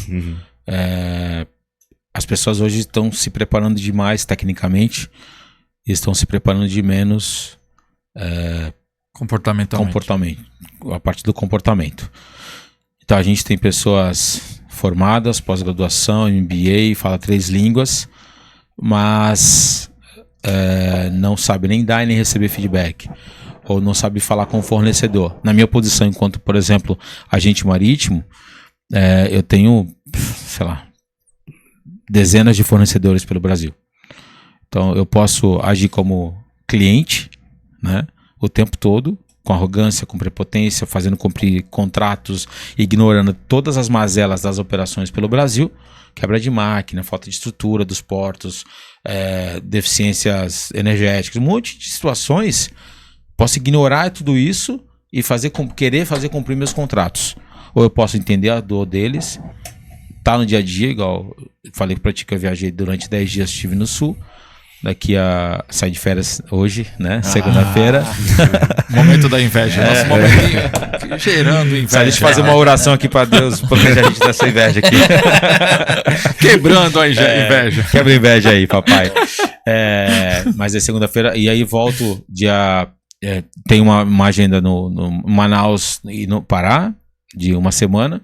As pessoas hoje estão se preparando demais tecnicamente e estão se preparando de menos comportamento, a parte do comportamento. Então a gente tem pessoas formadas, pós-graduação, MBA, fala 3 línguas, mas não sabe nem dar e nem receber feedback, ou não sabe falar com o fornecedor. Na minha posição enquanto, por exemplo, agente marítimo, eu tenho, sei lá, dezenas de fornecedores pelo Brasil. Então eu posso agir como cliente, né, o tempo todo, com arrogância, com prepotência, fazendo cumprir contratos, ignorando todas as mazelas das operações pelo Brasil, quebra de máquina, falta de estrutura dos portos, deficiências energéticas, um monte de situações. Posso ignorar tudo isso e querer fazer cumprir meus contratos. Ou eu posso entender a dor deles, tá no dia a dia, igual eu falei pra ti que eu viajei durante 10 dias, estive no Sul. Daqui a sair de férias hoje, né? Segunda-feira. Momento da inveja. Nosso momento gerando inveja. A gente fazer uma oração aqui para Deus proteger a gente dessa inveja aqui. Quebrando a inveja. Quebra a inveja aí, papai. Mas é segunda-feira. E aí volto dia... tem uma agenda no Manaus e no Pará, de uma semana.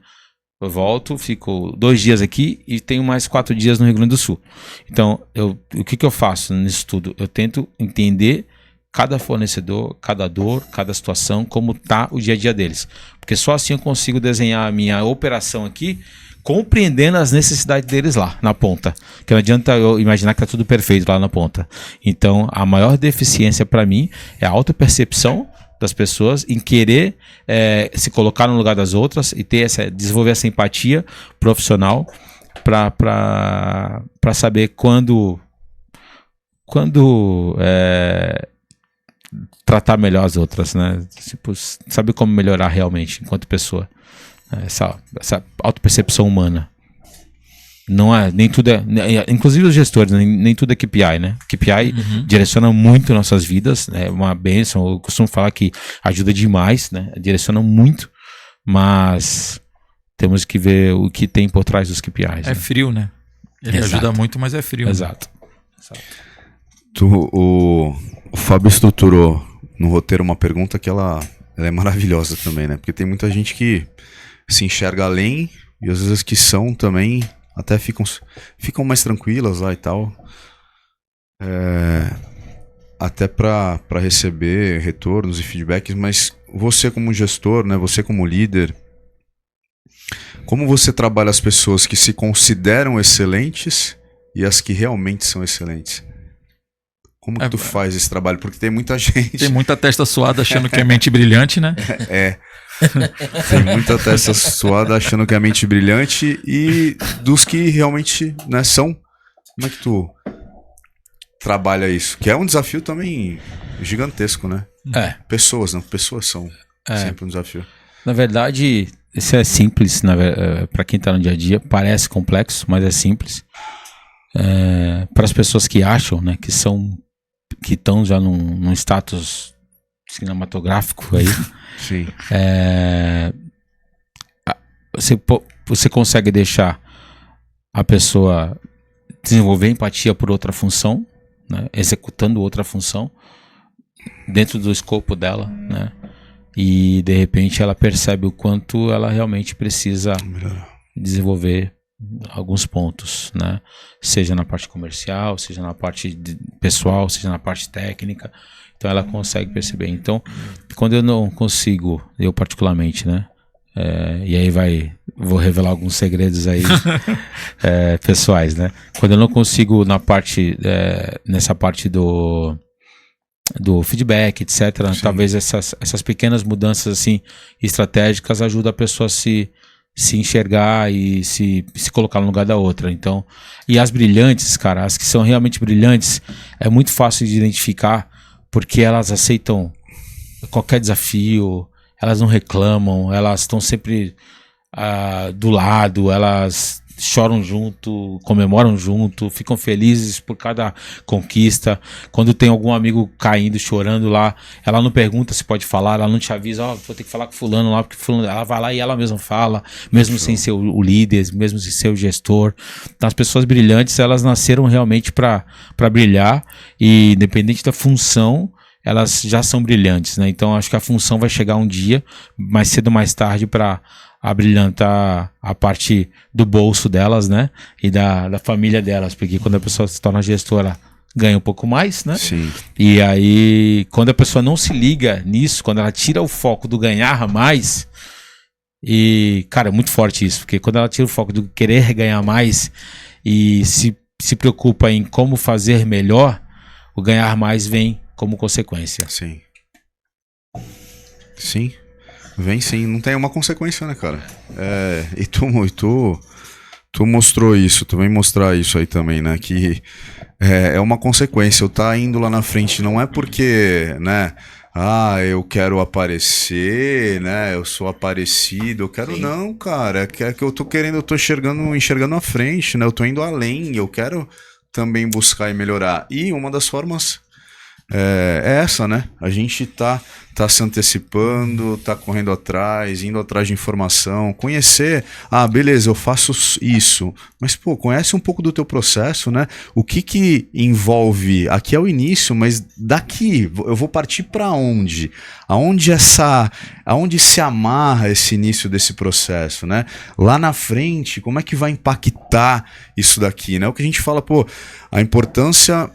Eu volto, fico 2 dias aqui e tenho mais 4 dias no Rio Grande do Sul. Então, o que eu faço nisso tudo? Eu tento entender cada fornecedor, cada dor, cada situação, como está o dia a dia deles. Porque só assim eu consigo desenhar a minha operação aqui, compreendendo as necessidades deles lá na ponta. Porque não adianta eu imaginar que está tudo perfeito lá na ponta. Então, a maior deficiência para mim é a autopercepção das pessoas em querer se colocar no lugar das outras e desenvolver essa empatia profissional para saber quando tratar melhor as outras, né? Tipo, saber como melhorar realmente enquanto pessoa. Essa autopercepção humana. Não é, nem tudo é, inclusive os gestores, nem tudo é KPI, né? KPI direciona muito nossas vidas, é uma bênção. Eu costumo falar que ajuda demais, né? Direciona muito, mas temos que ver o que tem por trás dos KPIs. É frio, né? Ele ajuda muito, mas é frio. Exato. O Fábio estruturou no roteiro uma pergunta que ela é maravilhosa também, né? Porque tem muita gente que se enxerga além e às vezes que são também até ficam mais tranquilas lá e tal. Até para receber retornos e feedbacks, mas você como gestor, né? Você como líder, como você trabalha as pessoas que se consideram excelentes e as que realmente são excelentes? Como que tu faz esse trabalho? Porque tem muita gente... Tem muita testa suada achando que é mente brilhante, né? Tem muita testa suada achando que é mente brilhante e dos que realmente, né, são. Como é que tu trabalha isso? Que é um desafio também gigantesco, né? Pessoas, não? Pessoas são sempre um desafio. Na verdade, isso é simples, para quem está no dia a dia. Parece complexo, mas é simples. Para as pessoas que acham, né, que estão já num status cinematográfico aí. Sim. Você consegue deixar a pessoa desenvolver empatia por outra função, né, executando outra função dentro do escopo dela, né, e de repente ela percebe o quanto ela realmente precisa desenvolver alguns pontos, né, seja na parte comercial, seja na parte pessoal, seja na parte técnica. Então ela consegue perceber. Então, quando eu não consigo, eu particularmente, né? E aí vou revelar alguns segredos aí pessoais, né? Quando eu não consigo nessa parte do feedback, etc. Sim. Talvez essas pequenas mudanças assim estratégicas ajudam a pessoa a se enxergar e se colocar no lugar da outra. Então, e as brilhantes, cara, as que são realmente brilhantes, é muito fácil de identificar, porque elas aceitam qualquer desafio, elas não reclamam, elas estão sempre do lado, elas choram junto, comemoram junto, ficam felizes por cada conquista. Quando tem algum amigo caindo, chorando lá, ela não pergunta se pode falar, ela não te avisa, vou ter que falar com fulano lá, porque fulano, ela vai lá e ela mesma fala, mesmo sem ser o líder, mesmo sem ser o gestor. Então as pessoas brilhantes, elas nasceram realmente para brilhar, e independente da função, elas já são brilhantes, né? Então acho que a função vai chegar um dia, mais cedo ou mais tarde, para abrilhantar a parte do bolso delas, né? E da família delas, porque quando a pessoa se torna gestora, ganha um pouco mais, né? Sim. E aí, quando a pessoa não se liga nisso, quando ela tira o foco do ganhar mais, e, cara, é muito forte isso, porque quando ela tira o foco do querer ganhar mais e se preocupa em como fazer melhor, o ganhar mais vem como consequência. Sim. Sim. Vem sim. Não tem uma consequência, né, cara? E tu mostrou isso. Tu vem mostrar isso aí também, né? Que é uma consequência. Eu tá indo lá na frente. Não é porque, né? Eu quero aparecer, né? Eu sou aparecido. Eu quero... Sim. Não, cara. É que eu tô querendo... Eu tô enxergando à frente, né? Eu tô indo além. Eu quero também buscar e melhorar. E uma das formas... é essa, né? A gente tá se antecipando, tá correndo atrás, indo atrás de informação, conhecer, beleza, eu faço isso, mas pô, conhece um pouco do teu processo, né? O que envolve, aqui é o início, mas daqui eu vou partir para onde? Aonde se amarra esse início desse processo, né? Lá na frente, como é que vai impactar isso daqui, né? O que a gente fala, pô, a importância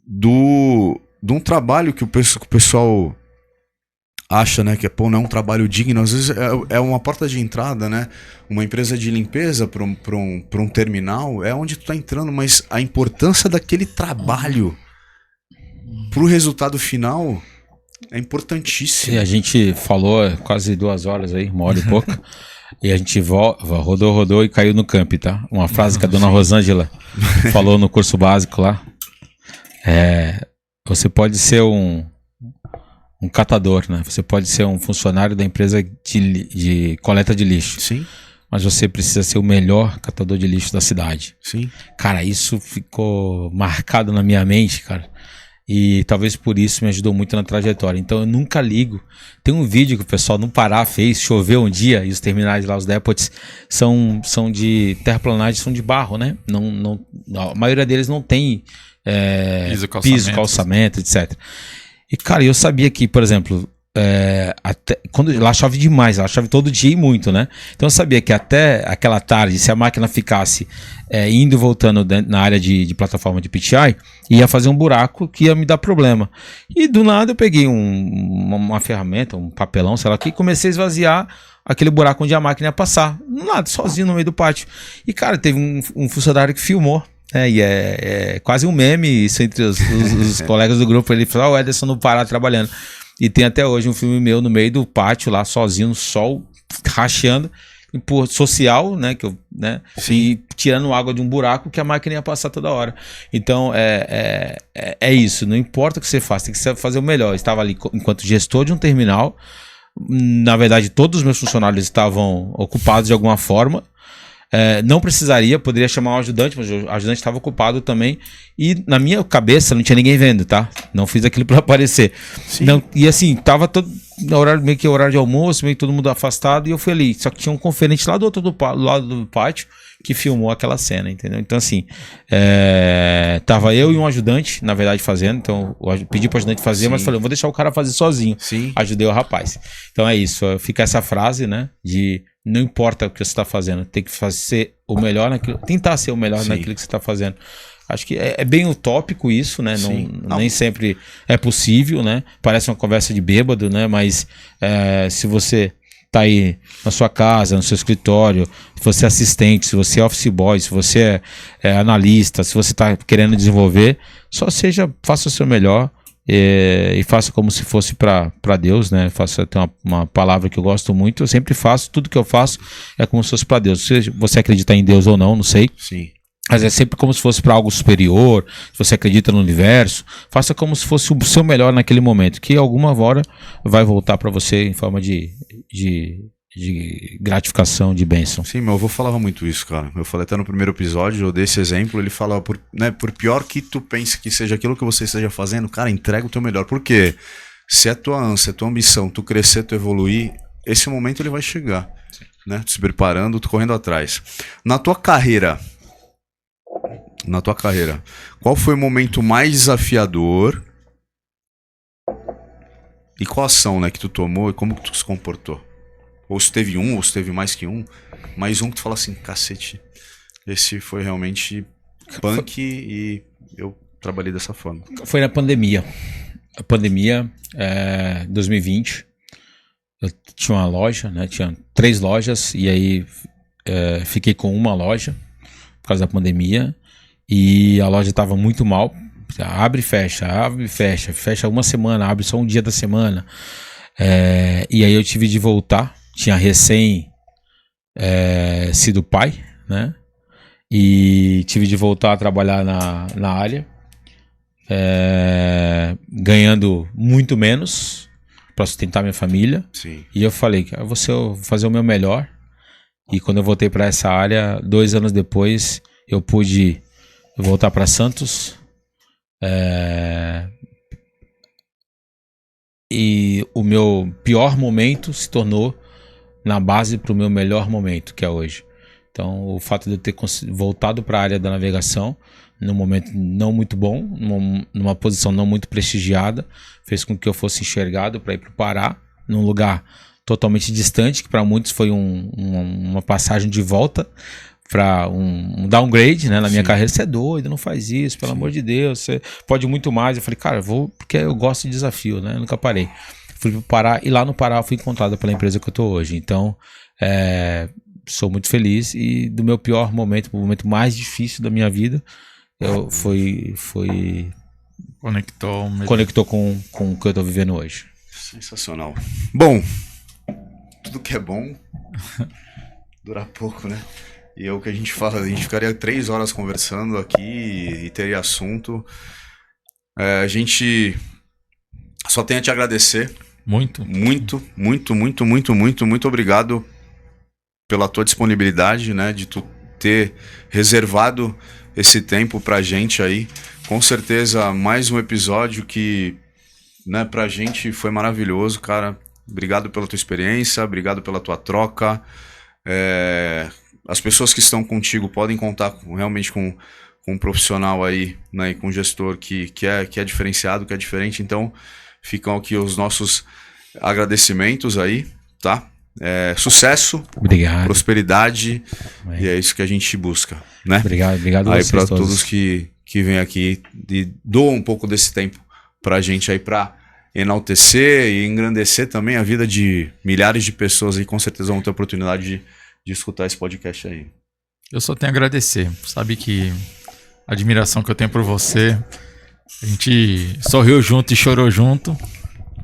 de um trabalho que o pessoal acha, né, que não é um trabalho digno, às vezes é uma porta de entrada, né? Uma empresa de limpeza para um terminal é onde tu tá entrando, mas a importância daquele trabalho pro resultado final é importantíssimo. E a gente falou quase 2 horas aí, 1 hora e pouco, e a gente rodou e caiu no camp, tá? Uma frase que a dona Rosângela falou no curso básico lá. Você pode ser um catador, né? Você pode ser um funcionário da empresa de coleta de lixo. Sim. Mas você precisa ser o melhor catador de lixo da cidade. Sim. Cara, isso ficou marcado na minha mente, cara. E talvez por isso me ajudou muito na trajetória. Então eu nunca ligo. Tem um vídeo que o pessoal no Pará fez, choveu um dia, e os terminais lá, os depots, são de terraplanagem, são de barro, né? A maioria deles não tem piso, calçamento, etc. E, cara, eu sabia que, por exemplo, quando lá chove demais, lá chove todo dia e muito, né? Então eu sabia que até aquela tarde, se a máquina ficasse indo e voltando na área de plataforma de PTI, ia fazer um buraco que ia me dar problema. E do nada eu peguei uma ferramenta, um papelão, sei lá, e comecei a esvaziar aquele buraco onde a máquina ia passar. Do nada, sozinho no meio do pátio. E, cara, teve um funcionário que filmou. E é quase um meme isso entre os colegas do grupo. Ele falou: o Ederson no Pará trabalhando. E tem até hoje um filme meu no meio do pátio lá, sozinho, no sol, rachando, por social, né? E tirando água de um buraco que a máquina ia passar toda hora. Então, é isso. Não importa o que você faça, tem que fazer o melhor. Eu estava ali enquanto gestor de um terminal. Na verdade, todos os meus funcionários estavam ocupados de alguma forma. Não precisaria, poderia chamar um ajudante, mas o ajudante estava ocupado também. E na minha cabeça não tinha ninguém vendo, tá? Não fiz aquilo para aparecer. Não, e assim, tava todo meio que horário de almoço, meio que todo mundo afastado, e eu fui ali. Só que tinha um conferente lá do outro lado do pátio que filmou aquela cena, entendeu? Então, assim, tava eu e um ajudante, na verdade, fazendo. Então, eu pedi pro ajudante fazer, mas falei, eu vou deixar o cara fazer sozinho. Sim. Ajudei o rapaz. Então é isso, fica essa frase, né? De não importa o que você está fazendo, tem que fazer o melhor naquilo, tentar ser o melhor naquilo que você está fazendo. Acho que é bem utópico isso, né? Nem sempre é possível, né? Parece uma conversa de bêbado, né? Mas se você tá aí na sua casa, no seu escritório, se você é assistente, se você é office boy, se você é analista, se você está querendo desenvolver, faça o seu melhor. E faça como se fosse para Deus, né? Tem uma palavra que eu gosto muito. Eu sempre faço, tudo que eu faço é como se fosse para Deus. Se você acredita em Deus ou não sei. Sim. Mas é sempre como se fosse para algo superior. Se você acredita no universo, faça como se fosse o seu melhor naquele momento, que alguma hora vai voltar para você em forma de gratificação, de bênção. Sim, meu avô falava muito isso, cara. Eu falei até no primeiro episódio, eu dei esse exemplo, ele falava, por pior que tu pense que seja aquilo que você esteja fazendo, cara, entrega o teu melhor. Por quê? Se é tua ânsia, é tua ambição, tu crescer, tu evoluir, esse momento ele vai chegar, né? Tu se preparando, tu correndo atrás. Na tua carreira, qual foi o momento mais desafiador e qual ação, né, que tu tomou e como que tu se comportou? Ou se teve um, ou se teve mais que um. Mais um que tu fala assim, cacete, esse foi realmente punk e eu trabalhei dessa forma. Foi na pandemia. A pandemia, 2020, eu tinha uma loja, né? Tinha 3 lojas e aí fiquei com uma loja por causa da pandemia e a loja estava muito mal. Abre e fecha uma semana, abre só um dia da semana. E aí eu tive de voltar. Tinha recém sido pai, né? E tive de voltar a trabalhar na área, ganhando muito menos para sustentar minha família. Sim. E eu falei que eu vou fazer o meu melhor. E quando eu voltei para essa área, 2 anos depois, eu pude voltar para Santos. E o meu pior momento se tornou na base para o meu melhor momento, que é hoje. Então, o fato de eu ter voltado para a área da navegação, num momento não muito bom, numa posição não muito prestigiada, fez com que eu fosse enxergado para ir para o Pará, num lugar totalmente distante, que para muitos foi uma passagem de volta, para um downgrade, né, na minha carreira. Você é doido, não faz isso, pelo amor de Deus, você pode muito mais. Eu falei, cara, eu vou porque eu gosto de desafio, né, eu nunca parei. Fui para o Pará e lá no Pará eu fui encontrado pela empresa que eu estou hoje. Então, sou muito feliz e do meu pior momento, o momento mais difícil da minha vida, conectou com o que eu estou vivendo hoje. Sensacional. Bom, tudo que é bom dura pouco, né? E é o que a gente fala, a gente ficaria 3 horas conversando aqui e teria assunto. A gente Só tenho a te agradecer. Muito. Muito obrigado pela tua disponibilidade, né? De tu ter reservado esse tempo pra gente aí. Com certeza, mais um episódio que, né, pra gente foi maravilhoso, cara. Obrigado pela tua experiência, obrigado pela tua troca. As pessoas que estão contigo podem contar realmente com um profissional aí, né, e com um gestor que é diferenciado, que é diferente. Então, ficam aqui os nossos agradecimentos aí, tá? Sucesso, Obrigado. Prosperidade, e é isso que a gente busca, né? Obrigado aí vocês para todos. todos que vêm aqui e doam um pouco desse tempo pra gente aí, pra enaltecer e engrandecer também a vida de milhares de pessoas aí. Com certeza vão ter oportunidade de escutar esse podcast aí. Eu só tenho a agradecer. Sabe que a admiração que eu tenho por você, a gente sorriu junto e chorou junto,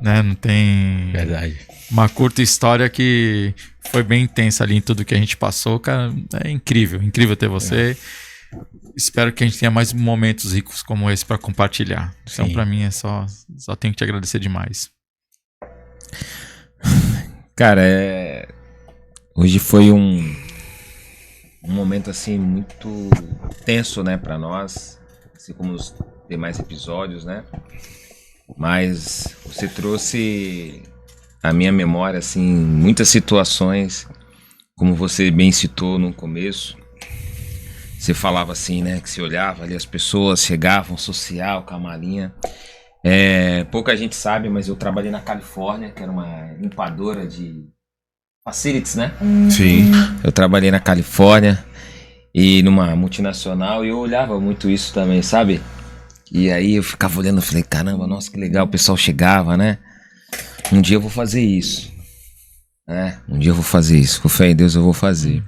né? Não tem... Verdade. Uma curta história que foi bem intensa ali em tudo que a gente passou, cara. É incrível ter você. Espero que a gente tenha mais momentos ricos como esse para compartilhar. Então, Sim. para mim, só tenho que te agradecer demais. Cara, hoje foi um momento assim muito tenso, né, para nós, assim como os demais episódios, né? Mas você trouxe à minha memória assim muitas situações, como você bem citou no começo. Você falava assim, né, que você olhava ali, as pessoas chegavam, social, com a malinha. Pouca gente sabe, mas eu trabalhei na Califórnia, que era uma limpadora de facilities, né? Sim. Eu trabalhei na Califórnia e numa multinacional, e eu olhava muito isso também, sabe? E aí eu ficava olhando e falei, caramba, nossa, que legal, o pessoal chegava, né? Um dia eu vou fazer isso, né? Um dia eu vou fazer isso, com fé em Deus eu vou fazer.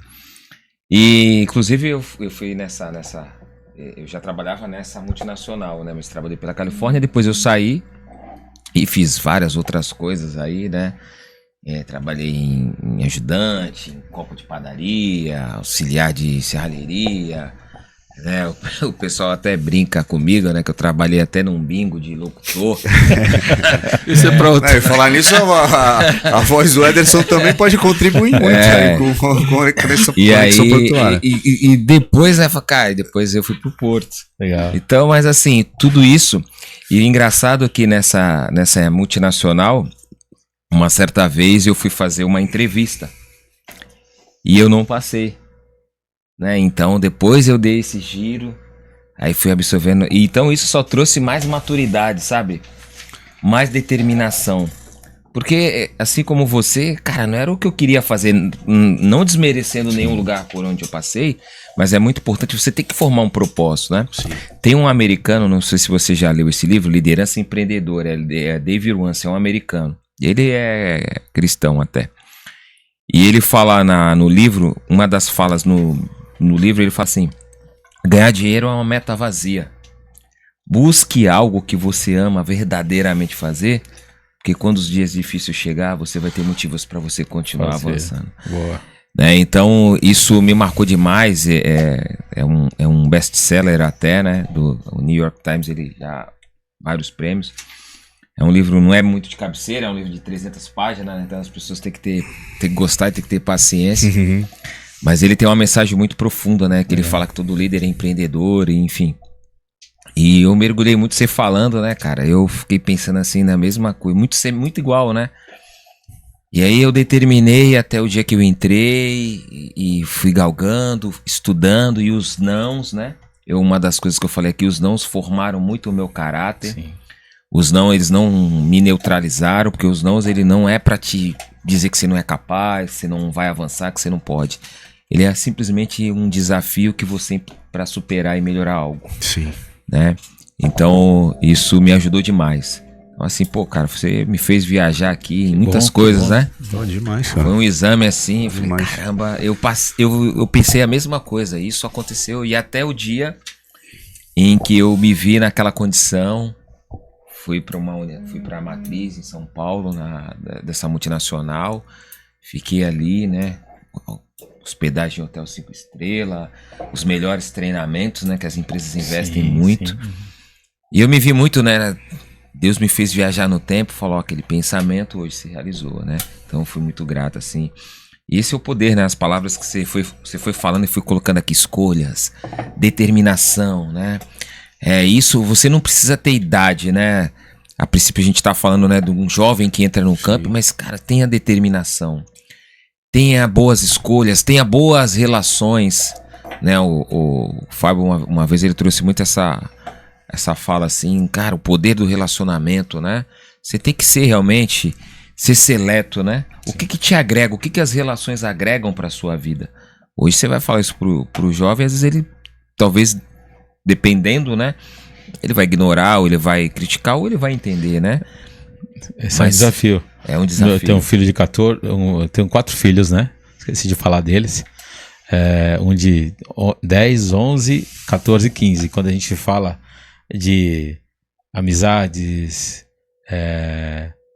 E inclusive eu fui eu já trabalhava nessa multinacional, né? Mas trabalhei pela Califórnia, depois eu saí e fiz várias outras coisas aí, né? Trabalhei em ajudante, em copo de padaria, auxiliar de serralheria, né? O pessoal até brinca comigo, né? Que eu trabalhei até num bingo de locutor. Isso é pra outro. E falar nisso, a voz do Ederson também pode contribuir muito aí com essa E aí, conexão portuária. e depois, né, cara, depois eu fui pro Porto. Legal. Então, mas assim, tudo isso, e o engraçado é que nessa multinacional, uma certa vez eu fui fazer uma entrevista e eu não passei, né? Então depois eu dei esse giro, aí fui absorvendo, e então isso só trouxe mais maturidade, sabe? Mais determinação. Porque assim como você, cara, não era o que eu queria fazer, não desmerecendo nenhum lugar por onde eu passei, mas é muito importante, você tem que formar um propósito, né? Sim. Tem um americano, não sei se você já leu esse livro, Liderança Empreendedora, é Dave Ramsey, é um americano. Ele é cristão até. E ele fala no livro, uma das falas no livro, ele fala assim: ganhar dinheiro é uma meta vazia. Busque algo que você ama verdadeiramente fazer, porque quando os dias difíceis chegar, você vai ter motivos para você continuar avançando. Boa. Então, isso me marcou demais. É um best-seller até, né? Do New York Times, ele já vários prêmios. É um livro, não é muito de cabeceira, é um livro de 300 páginas, né? Então as pessoas têm que gostar e têm que ter paciência. Uhum. Mas ele tem uma mensagem muito profunda, né? Que ele fala que todo líder é empreendedor, e, enfim. E eu mergulhei muito você falando, né, cara? Eu fiquei pensando assim na mesma coisa, muito igual, né? E aí eu determinei até o dia que eu entrei e fui galgando, estudando, e os nãos, né? Uma das coisas que eu falei aqui, os nãos formaram muito o meu caráter. Sim. Os não, eles não me neutralizaram, porque os nãos, ele não é pra te dizer que você não é capaz, que você não vai avançar, que você não pode. Ele é simplesmente um desafio que você para superar e melhorar algo, Sim. né? Então, isso me ajudou demais. Então, assim, pô, cara, você me fez viajar aqui em muitas coisas, né? Bom demais, cara. Foi um exame assim, eu falei, Demais. caramba, eu pensei a mesma coisa, isso aconteceu, e até o dia em que eu me vi naquela condição, fui para a matriz em São Paulo, dessa multinacional, fiquei ali, né, hospedagem em hotel 5 estrelas, os melhores treinamentos, né, que as empresas investem muito. Sim. E eu me vi muito, né, Deus me fez viajar no tempo, falou, aquele pensamento hoje se realizou, né? Então, fui muito grato, assim. E esse é o poder, né? As palavras que você foi falando e fui colocando aqui, escolhas, determinação, né? Isso, você não precisa ter idade, né? A princípio a gente tá falando, né, de um jovem que entra no campo, mas, cara, tenha determinação. Tenha boas escolhas, tenha boas relações, né? O Fábio, uma vez, ele trouxe muito essa fala assim, cara, o poder do relacionamento, né? Você tem que ser realmente, ser seleto, né? O que te agrega, o que as relações agregam pra sua vida? Hoje você vai falar isso pro jovem, às vezes ele, talvez, dependendo, né? Ele vai ignorar, ou ele vai criticar, ou ele vai entender, né? Esse é um desafio. É um desafio. Eu tenho um filho de 14, eu tenho 4 filhos, né? Esqueci de falar deles. Um de 10, 11, 14 e 15. Quando a gente fala de amizades,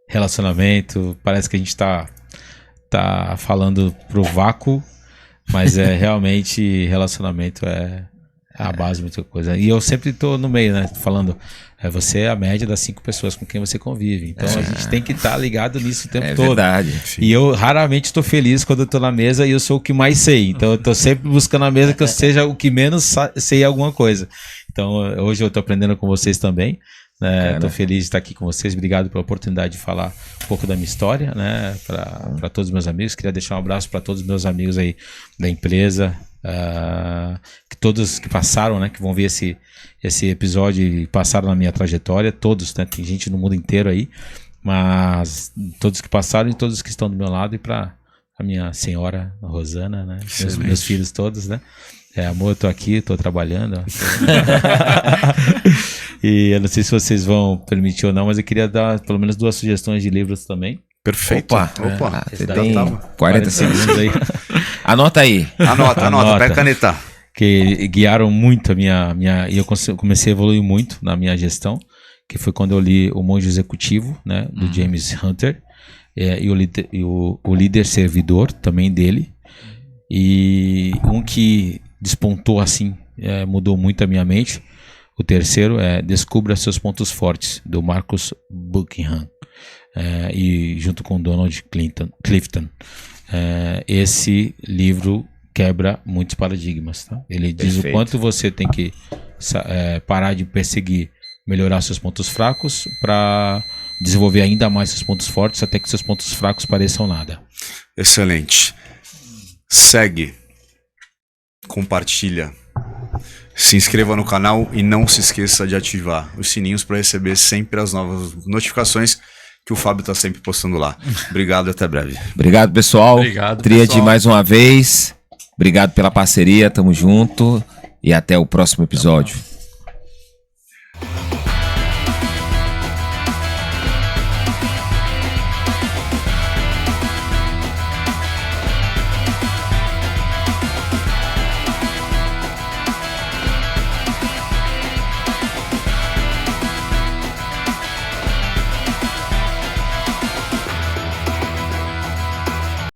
relacionamento, parece que a gente tá falando pro vácuo, mas realmente relacionamento é a base de muita coisa. E eu sempre tô no meio, né? Falando, você é a média das 5 pessoas com quem você convive. Então a gente tem que estar ligado nisso o tempo todo. Verdade. E eu raramente estou feliz quando eu tô na mesa e eu sou o que mais sei. Então eu tô sempre buscando a mesa que eu seja o que menos sei alguma coisa. Então hoje eu tô aprendendo com vocês também. Tô feliz de estar aqui com vocês. Obrigado pela oportunidade de falar um pouco da minha história, né? Para todos os meus amigos. Queria deixar um abraço para todos os meus amigos aí da empresa. Que todos que passaram, né, que vão ver esse episódio e passaram na minha trajetória, todos, né, tem gente no mundo inteiro aí, mas todos que passaram e todos que estão do meu lado, e para a minha senhora a Rosana, né, meus filhos todos, né, amor, eu tô aqui, tô trabalhando, e eu não sei se vocês vão permitir ou não, mas eu queria dar pelo menos 2 sugestões de livros também. Perfeito. Opa. Você tem 40 segundos aí. Anota aí. Anota, pega a caneta. Que guiaram muito a minha e eu comecei a evoluir muito na minha gestão, que foi quando eu li O Monge Executivo, né, do James Hunter, e o Líder Servidor, também dele, e um que despontou assim, mudou muito a minha mente. O terceiro é Descubra Seus Pontos Fortes, do Marcus Buckingham, e junto com Donald Clifton. Esse livro quebra muitos paradigmas, tá? Ele diz o quanto você tem que parar de perseguir, melhorar seus pontos fracos para desenvolver ainda mais seus pontos fortes, até que seus pontos fracos pareçam nada. Excelente. Segue, compartilha, se inscreva no canal e não se esqueça de ativar os sininhos para receber sempre as novas notificações que o Fábio está sempre postando lá. Obrigado e até breve. Obrigado, pessoal. Obrigado, Tríade pessoal. mais uma vez. Obrigado pela parceria, tamo junto e até o próximo episódio.